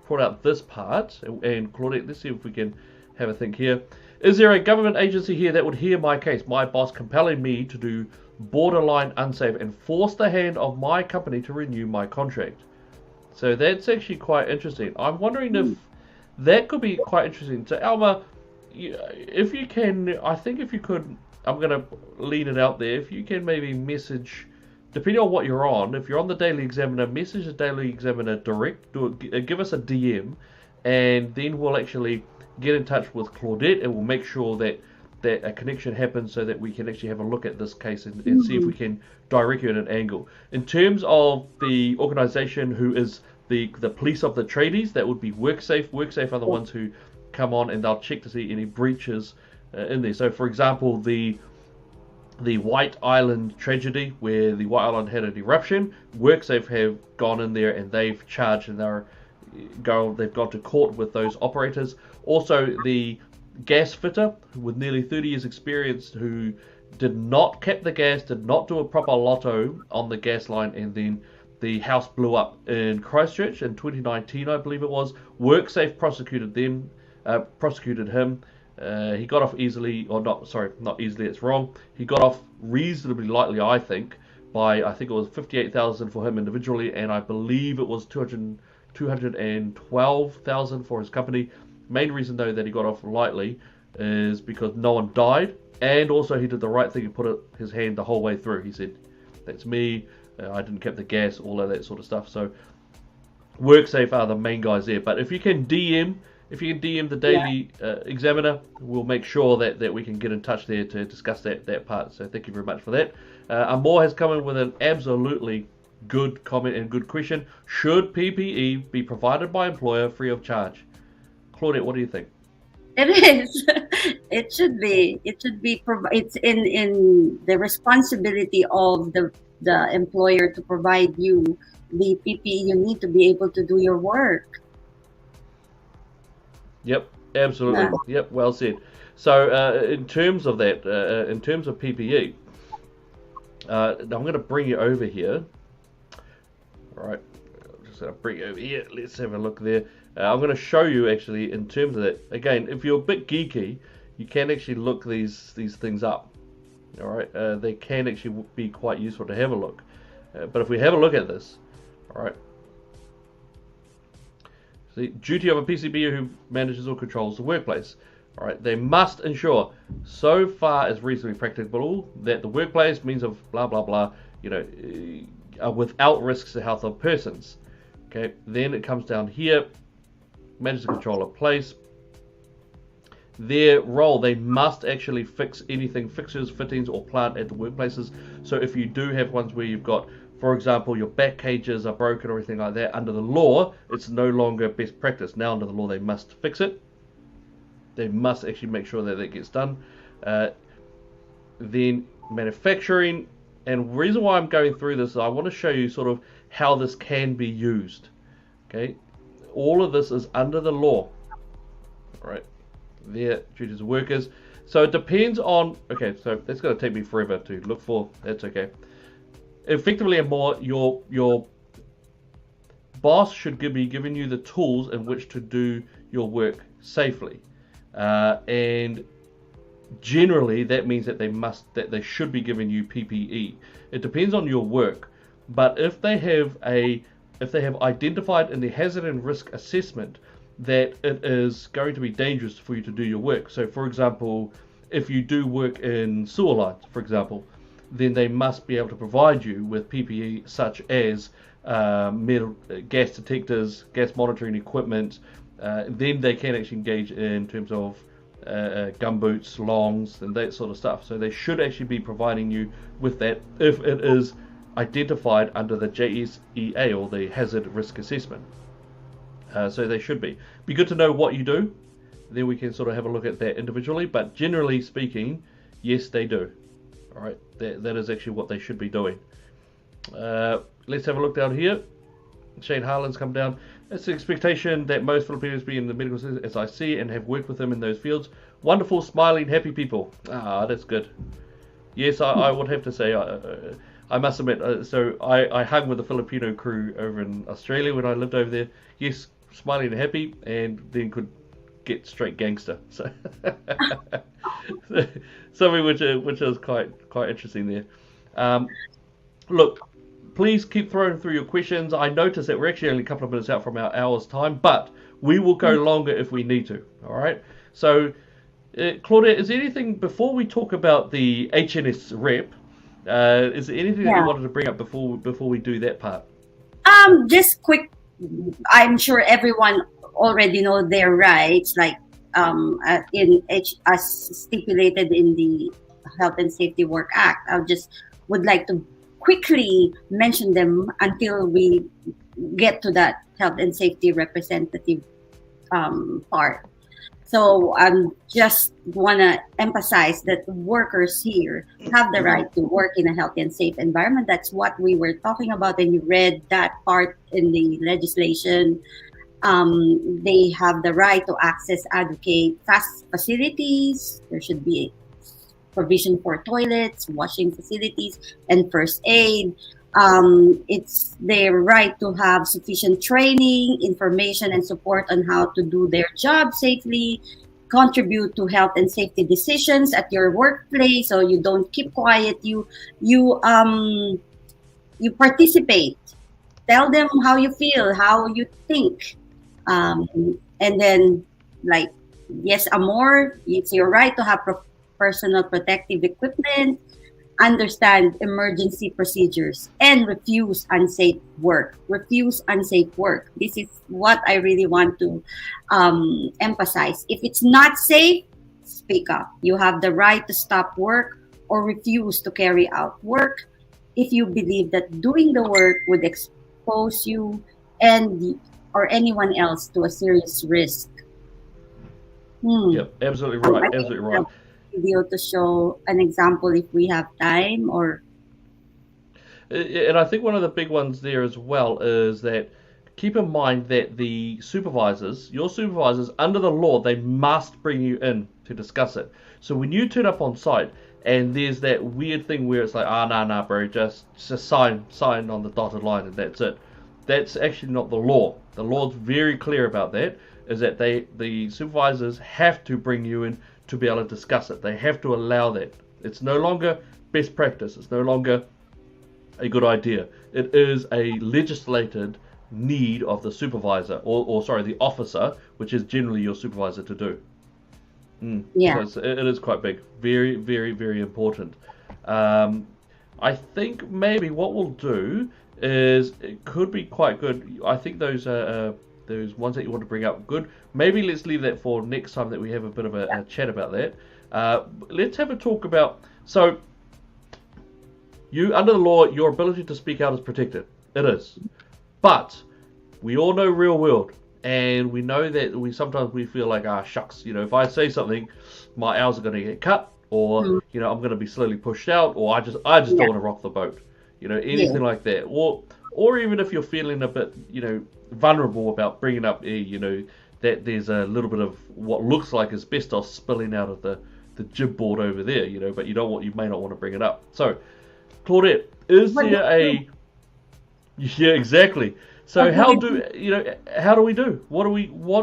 brought out this part, and Claudette, let's see if we can have a think here. Is there a government agency here that would hear my case, my boss compelling me to do borderline unsafe and force the hand of my company to renew my contract? So that's actually quite interesting. I'm wondering if that could be quite interesting. So Alma, if you can, I think if you could, I'm going to lean it out there. If you can maybe message, depending on what you're on, if you're on the Daily Examiner, message the Daily Examiner direct, give us a DM, and then we'll actually get in touch with Claudette, and we'll make sure that a connection happens so that we can actually have a look at this case and see if we can direct you at an angle. In terms of the organisation who is the police of the tradies, that would be WorkSafe. WorkSafe are the ones who come on and they'll check to see any breaches in there. So, for example, the White Island tragedy, where the White Island had an eruption, WorkSafe have gone in there and they've charged and they've gone to court with those operators. Also, the gas fitter with nearly 30 years experience who did not cap the gas, did not do a proper lotto on the gas line, and then the house blew up in Christchurch in 2019, I believe it was. WorkSafe prosecuted him. He got off easily, or not, sorry, not easily, it's wrong. He got off reasonably lightly, I think it was 58,000 for him individually, and I believe it was 212,000 for his company. Main reason, though, that he got off lightly is because no one died, and also he did the right thing and put his hand the whole way through. He said, that's me, I didn't keep the gas, all of that sort of stuff. So WorkSafe are the main guys there. But if you can DM the Daily Examiner, we'll make sure that we can get in touch there to discuss that part. So thank you very much for that. Amor has come in with an absolutely good comment and good question. Should PPE be provided by employer free of charge? Claudette, what do you think? It is. It should be. It should be. It's in the responsibility of the employer to provide you the PPE you need to be able to do your work. Yep, absolutely. Yeah. Yep, well said. So in terms of that, in terms of PPE, now I'm going to bring you over here. All right, I'm just going to bring you over here. Let's have a look there. I'm going to show you actually in terms of that. Again, if you're a bit geeky, you can actually look these things up. All right, they can actually be quite useful to have a look. But if we have a look at this, all right. The duty of a PCB who manages or controls the workplace. All right, they must ensure, so far as reasonably practicable, that the workplace means of blah blah blah, are without risks to health of persons. Okay, then it comes down here, manage the control of place. Their role, they must actually fix anything, fixtures, fittings, or plant at the workplaces. So if you do have ones where you've got, for example, your back cages are broken or anything like that, under the law, it's no longer best practice. Now under the law, they must fix it. They must actually make sure that gets done. Then manufacturing, and the reason why I'm going through this is I want to show you sort of how this can be used. Okay, all of this is under the law. All right, their duties of workers. So it depends on, okay, so that's going to take me forever to look for, that's okay. Effectively, and more, your boss should be giving you the tools in which to do your work safely, and generally that means that they should be giving you PPE. It depends on your work, but if they have identified in the hazard and risk assessment that it is going to be dangerous for you to do your work. So, for example, if you do work in sewer lines, for example, then they must be able to provide you with PPE such as metal, gas detectors, gas monitoring equipment. Then they can actually engage in terms of gumboots, longs, and that sort of stuff. So they should actually be providing you with that if it is identified under the JSEA or the Hazard Risk Assessment. So they should be. Be good to know what you do. Then we can sort of have a look at that individually. But generally speaking, yes, they do. All right, that is actually what they should be doing. Let's have a look down here. Shane Harlan's come down. It's the expectation that most Filipinos be in the medical sector, as I see and have worked with them in those fields. Wonderful, smiling, happy people. Ah, that's good. Yes, I would have to say, I must admit, so I hung with the Filipino crew over in Australia when I lived over there. Yes, smiling and happy, and then could get straight gangster. So something which is quite interesting there. Look, please keep throwing through your questions. I noticed that we're actually only a couple of minutes out from our hour's time, but we will go longer if we need to. All right. So, Claudette, is there anything before we talk about the HNS rep? Is there anything that you wanted to bring up before we do that part? Just quick. I'm sure everyone already know their rights, like as stipulated in the Health and Safety Work Act. I would like to quickly mention them until we get to that health and safety representative part. So I just want to emphasize that workers here have the right to work in a healthy and safe environment. That's what we were talking about, and you read that part in the legislation. They have the right to access adequate facilities. There should be provision for toilets, washing facilities, and first aid. It's their right to have sufficient training, information, and support on how to do their job safely, contribute to health and safety decisions at your workplace, so you don't keep quiet. You participate. Tell them how you feel, how you think, and then, like, yes, Amor, it's your right to have personal protective equipment, understand emergency procedures, and refuse unsafe work. Refuse unsafe work. This is what I really want to emphasize. If it's not safe, speak up. You have the right to stop work or refuse to carry out work if you believe that doing the work would expose you and or anyone else to a serious risk. Yep, absolutely right. Absolutely right. Video to show an example if we have time, or and I think one of the big ones there as well is that keep in mind that the supervisors, your supervisors under the law, they must bring you in to discuss it. So when you turn up on site and there's that weird thing where it's like, nah, bro, just sign on the dotted line and that's it. That's actually not the law. The law's very clear about that, is that the supervisors have to bring you in to be able to discuss it. They have to allow that. It's no longer best practice. It's no longer a good idea. It is a legislated need of the supervisor, or sorry, the officer, which is generally your supervisor, to do. Yeah. So it is quite big. Very, very, very important. I think maybe what we'll do is, it could be quite good. I think those ones that you want to bring up, good. Maybe let's leave that for next time that we have a bit of a chat about that. Let's have a talk about, so you, under the law, your ability to speak out is protected. It is. But we all know real world, and we know that sometimes we feel like, shucks, if I say something, my hours are going to get cut, or I'm going to be slowly pushed out, or I just don't want to rock the boat. Anything like that. Or even if you're feeling a bit, vulnerable about bringing up, that there's a little bit of what looks like asbestos spilling out of the jib board over there, but you may not want to bring it up. So, Claudette, is there a... Yeah, exactly. So how do we do? What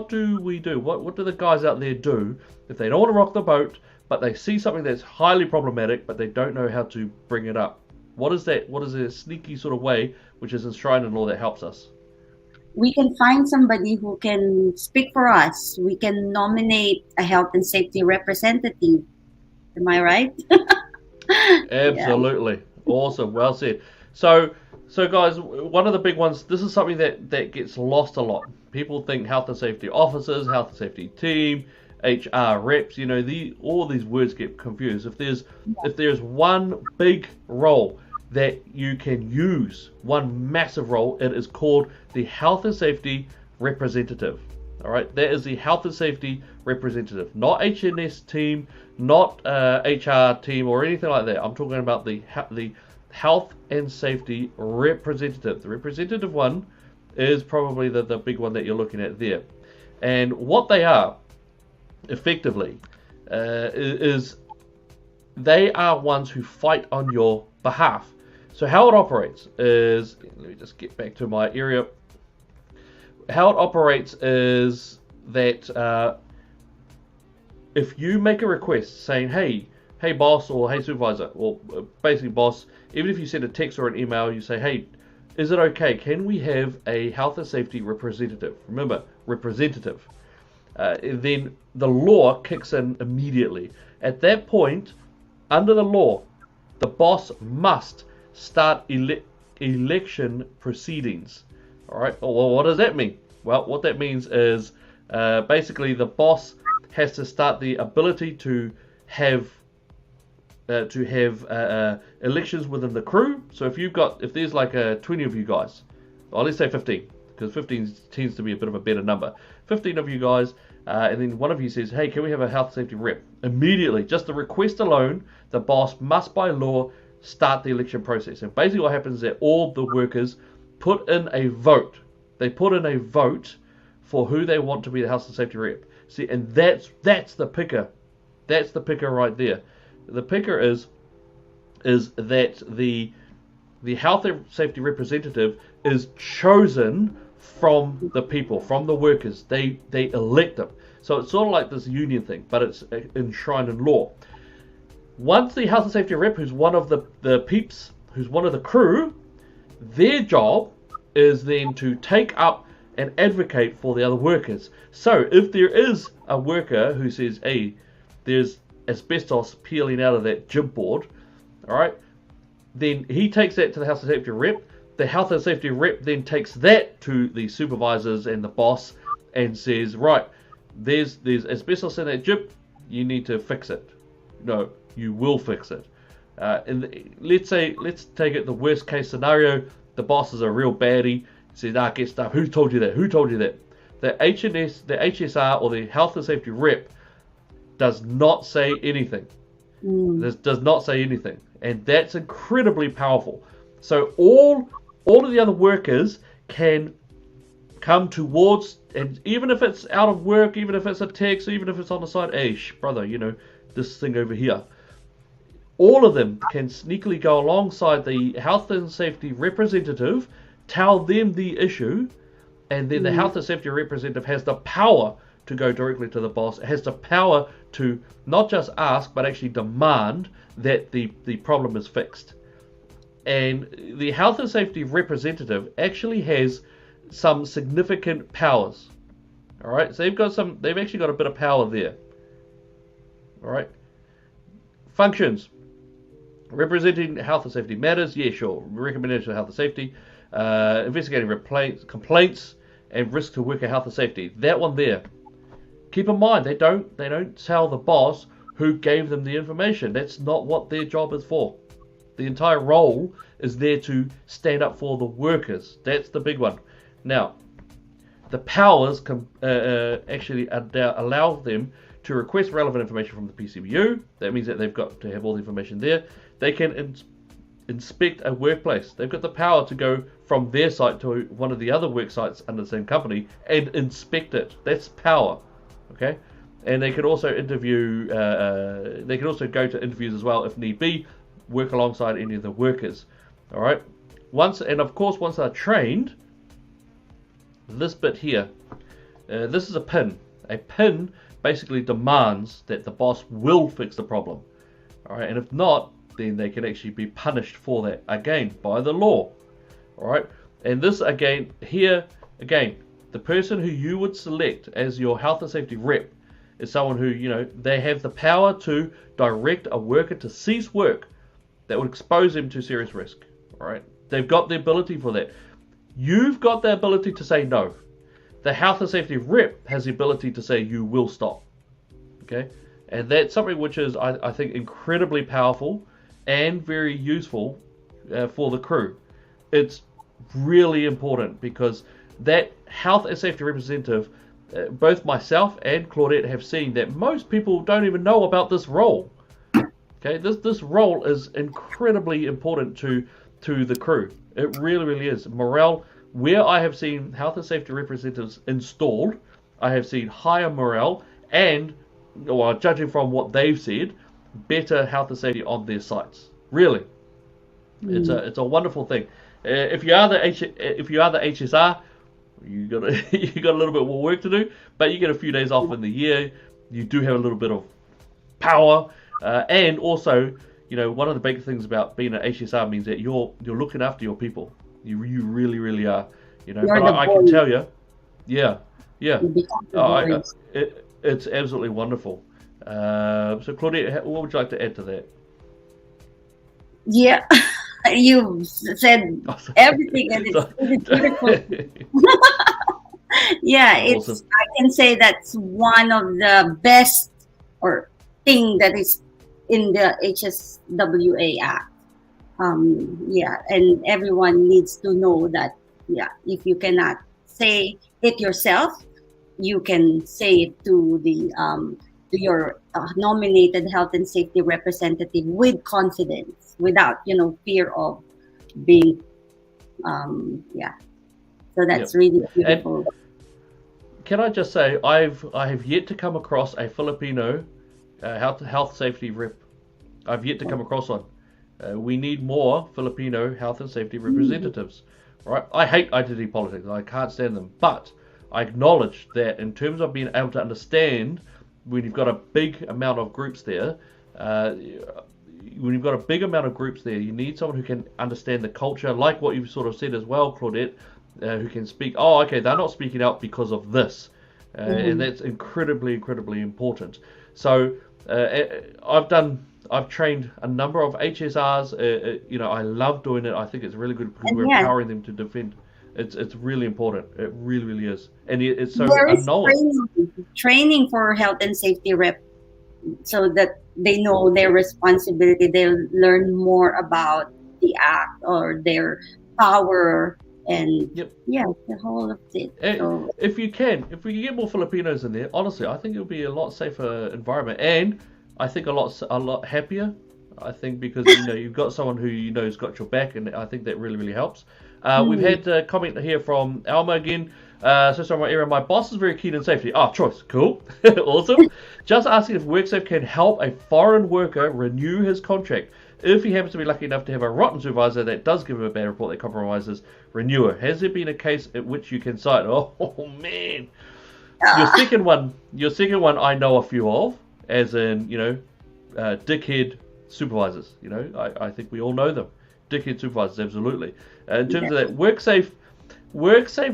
do we do? What do the guys out there do if they don't want to rock the boat, but they see something that's highly problematic, but they don't know how to bring it up? What is that? What is a sneaky sort of way which is enshrined in law that helps us? We can find somebody who can speak for us. We can nominate a health and safety representative. Am I right? Absolutely. Yeah. Awesome. Well said. So guys, one of the big ones, this is something that gets lost a lot. People think health and safety officers, health and safety team, HR reps, all these words get confused. If there's one big role that you can use, one massive role, it is called the health and safety representative. All right, that is the health and safety representative, not HNS team, not HR team or anything like that. I'm talking about the health and safety representative. The representative one is probably the big one that you're looking at there. And what they are, effectively, is they are ones who fight on your behalf. So how it operates is, let me just get back to my area. How it operates is that if you make a request saying, hey boss, or hey supervisor, or basically boss, even if you send a text or an email, you say, hey, is it okay? Can we have a health and safety representative? Remember, representative. Then the law kicks in immediately. At that point, under the law, the boss must start election proceedings. All right. Well, what does that mean? Well, what that means is basically the boss has to start the ability to have elections within the crew. So if there's like 20 of you guys, or let's say 15, because 15 tends to be a bit of a better number. 15 of you guys, and then one of you says, hey, can we have a health safety rep? Immediately, just the request alone, the boss must by law start the election process. And basically what happens is that all the workers put in a vote. They put in a vote for who they want to be the health and safety rep. See, and that's the picker. That's the picker right there. The picker is that the health and safety representative is chosen from the people, from the workers. They elect them. So it's sort of like this union thing, but it's enshrined in law. Once the health and safety rep, who's one of the peeps, who's one of the crew, their job is then to take up and advocate for the other workers. So if there is a worker who says, hey, there's asbestos peeling out of that gym board, all right, then he takes that to the health and safety rep. The health and safety rep then takes that to the supervisors and the boss and says, right, there's asbestos in that gym, you need to fix it. No, you will fix it. And let's take it the worst case scenario. The boss is a real baddie. Says, get stuff. Who told you that? Who told you that? The HSR or the health and safety rep does not say anything. This does not say anything, and that's incredibly powerful. So all of the other workers can come towards, and even if it's out of work, even if it's a text, even if it's on the side, hey, brother, this thing over here. All of them can sneakily go alongside the health and safety representative, tell them the issue, and then the health and safety representative has the power to go directly to the boss. It has the power to not just ask, but actually demand that the problem is fixed. And the health and safety representative actually has some significant powers. All right, so they've actually got a bit of power there. All right, functions. Representing health and safety matters, yeah, sure. Recommendation of health and safety, investigating complaints, and risk to worker health and safety. That one there. Keep in mind, they don't tell the boss who gave them the information. That's not what their job is for. The entire role is there to stand up for the workers. That's the big one. Now, the powers can actually allow them to request relevant information from the PCBU. That means that they've got to have all the information there. They can inspect a workplace. They've got the power to go from their site to one of the other work sites under the same company and inspect it. That's power, okay? And they can also interview. They can also go to interviews as well if need be. Work alongside any of the workers. All right. Once they're trained, this bit here, this is a pin. A pin basically demands that the boss will fix the problem. All right, and if not, then they can actually be punished for that, again, by the law. All right, and this again, the person who you would select as your health and safety rep is someone who, they have the power to direct a worker to cease work that would expose them to serious risk. All right, they've got the ability for that. You've got the ability to say no. The health and safety rep has the ability to say you will stop. Okay, and that's something which is, I think, incredibly powerful and very useful for the crew. It's really important because that health and safety representative, both myself and Claudette have seen that most people don't even know about this role. Okay, this role is incredibly important to the crew. It really, really is. Morale. Where I have seen health and safety representatives installed, I have seen higher morale and, well, judging from what they've said, better health and safety on their sites. Really, it's a wonderful thing. If you are the HSR, you got a little bit more work to do, but you get a few days off in the year. You do have a little bit of power, and also, one of the big things about being an HSR means that you're looking after your people. You really, really are. But I can tell you, yeah. It's absolutely wonderful. So Claudette, what would you like to add to that? Yeah, you said everything, and it's beautiful. Yeah, awesome. I can say that's one of the best thing that is in the HSWA Act. And everyone needs to know that, if you cannot say it yourself, you can say it to to your nominated health and safety representative with confidence, without fear of being so that's really beautiful. And can I just say, I have yet to come across a Filipino health safety rep. I've yet to come across one. We need more Filipino health and safety representatives. Right? I hate identity politics. I can't stand them. But I acknowledge that in terms of being able to understand when you've got a big amount of groups there, you need someone who can understand the culture, like what you've sort of said as well, Claudette, who can speak, oh, okay, they're not speaking out because of this. And that's incredibly, incredibly important. So I've trained a number of HSRs. I love doing it. I think it's really good because we're empowering them to defend. It's really important. It really, really is. And it's so unknown. Training for health and safety rep, so that they know their responsibility. They'll learn more about the act or their power. And the whole of it. So, if we can get more Filipinos in there, honestly, I think it'll be a lot safer environment, and I think a lot happier. I think because you've got someone who has got your back, and I think that really, really helps. We've had a comment here from Alma again. So sorry, my area. My boss is very keen on safety. Choice, cool, awesome. Just asking if WorkSafe can help a foreign worker renew his contract. If he happens to be lucky enough to have a rotten supervisor that does give him a bad report that compromises renewer, has there been a case at which you can cite? Oh man, your second one I know a few of, as in dickhead supervisors. I think we all know them, dickhead supervisors, absolutely. In terms of that, WorkSafe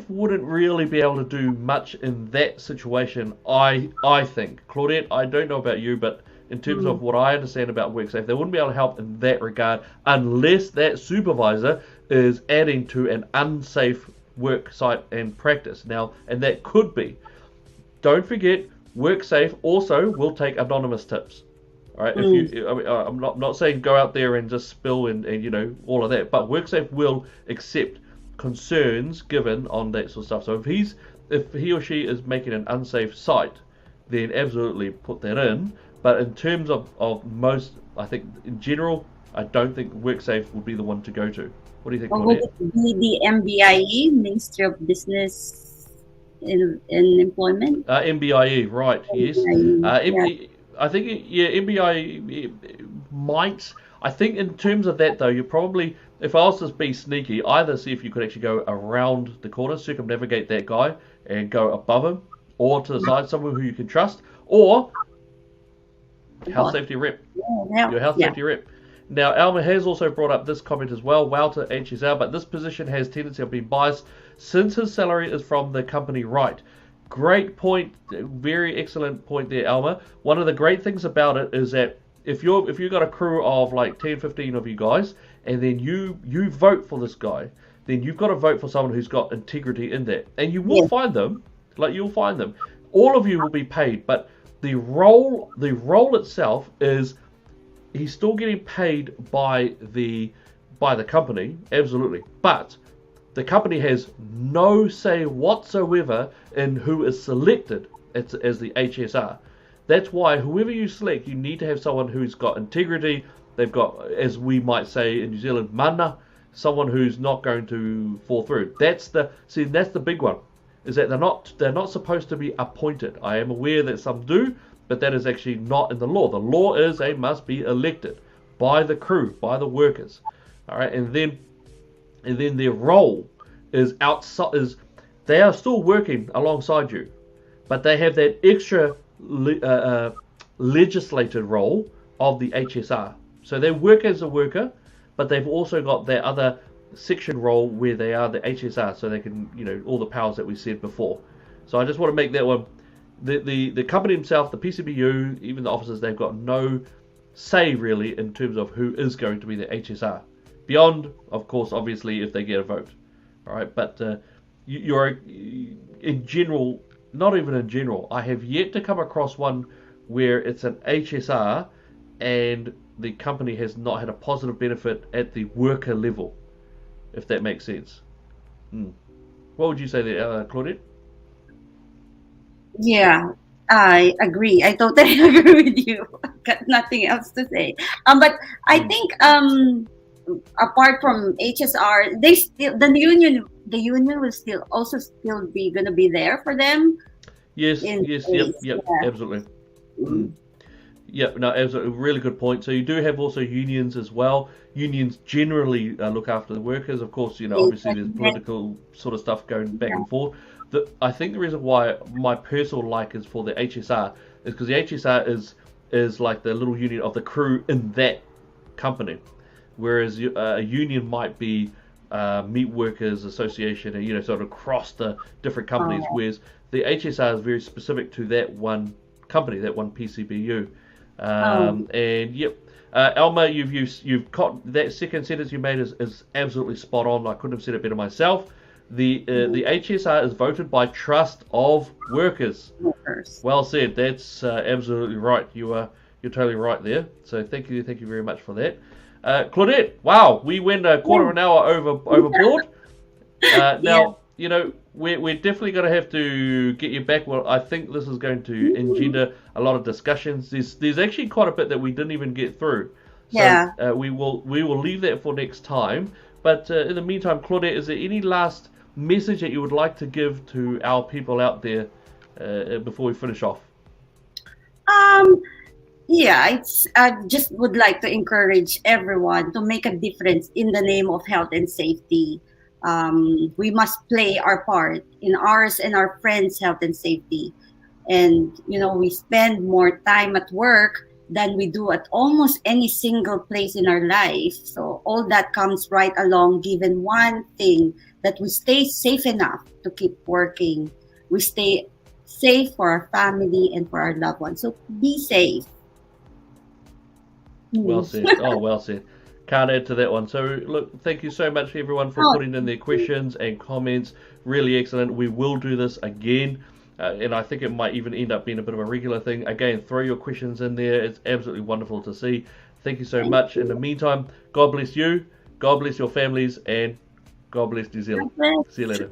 wouldn't really be able to do much in that situation. I think, Claudette, I don't know about you, but in terms of what I understand about WorkSafe, they wouldn't be able to help in that regard unless that supervisor is adding to an unsafe work site and practice. Now, and that could be. Don't forget, WorkSafe also will take anonymous tips. All right, I'm not saying go out there and just spill and all of that, but WorkSafe will accept concerns given on that sort of stuff. So if he or she is making an unsafe site, then absolutely put that in. But in terms of most, I think in general, I don't think WorkSafe would be the one to go to. What do you think, Claudette? Would it be the MBIE, Ministry of Business and Employment? MBIE, right? MBIE. Yes. I think MBIE might. I think in terms of that though, you probably, if I was to be sneaky, either see if you could actually go around the corner, circumnavigate that guy, and go above him, or to the side, someone who you can trust, or health safety rep. Your health safety rep. Now, Alma has also brought up this comment as well. Wow to HSR, but this position has tendency of being biased since his salary is from the company, right? Great point. Very excellent point there, Alma. One of the great things about it is that if you've got a crew of like 10, 15 of you guys, and then you vote for this guy, then you've got to vote for someone who's got integrity in that. And you will find them. You'll find them. All of you will be paid, but the role itself is he's still getting paid by the company, absolutely. But the company has no say whatsoever in who is selected as the HSR. That's why whoever you select, you need to have someone who's got integrity. They've got, as we might say in New Zealand, mana, someone who's not going to fall through. That's the big one. Is that they're not supposed to be appointed. I am aware that some do, but that is actually not in the law. The law is they must be elected by the crew, by the workers. All right, and then their role is outside. They are still working alongside you, but they have that extra legislated role of the HSR. So they work as a worker, but they've also got their other section role where they are the HSR, so they can, all the powers that we said before. So I just want to make that one. The company themselves, the PCBU, even the officers, they've got no say really in terms of who is going to be the HSR. Beyond, of course, obviously, if they get a vote. All right, but you're in general, not even in general, I have yet to come across one where it's an HSR and the company has not had a positive benefit at the worker level, if that makes sense. What would you say there, Claudette? Yeah, I agree. I totally agree with you. Got nothing else to say. But I think apart from HSR, the union will still be gonna be there for them. Yes, yep, absolutely. Yep, no, absolutely, really good point. So you do have also unions as well. Unions generally look after the workers. Of course, obviously there's political sort of stuff going back and forth. I think the reason why my personal like is for the HSR is because the HSR is like the little union of the crew in that company, whereas a union might be meat workers association, and sort of across the different companies. Whereas the HSR is very specific to that one company, that one PCBU. And yep, Alma, you've caught that second sentence you made is absolutely spot on. I couldn't have said it better myself. The HSR is voted by trust of workers. Well said. That's absolutely right. You're totally right there. So thank you very much for that. Claudette, wow, we went a quarter of an hour overboard. Now, we're definitely going to have to get you back. Well, I think this is going to engender a lot of discussions. There's actually quite a bit that we didn't even get through. So we will leave that for next time. But in the meantime, Claudette, is there any last message that you would like to give to our people out there before we finish off? I just would like to encourage everyone to make a difference in the name of health and safety. We must play our part in ours and our friends' health and safety. And, we spend more time at work than we do at almost any single place in our life. So all that comes right along, given one thing, that we stay safe enough to keep working. We stay safe for our family and for our loved ones. So be safe. Well said. Oh, well said. Can't add to that one. So, look, thank you so much, everyone, for putting in their questions and comments. Really excellent. We will do this again. And I think it might even end up being a bit of a regular thing. Again, throw your questions in there. It's absolutely wonderful to see. Thank you so much. In the meantime, God bless you, God bless your families, and God bless New Zealand. See you later.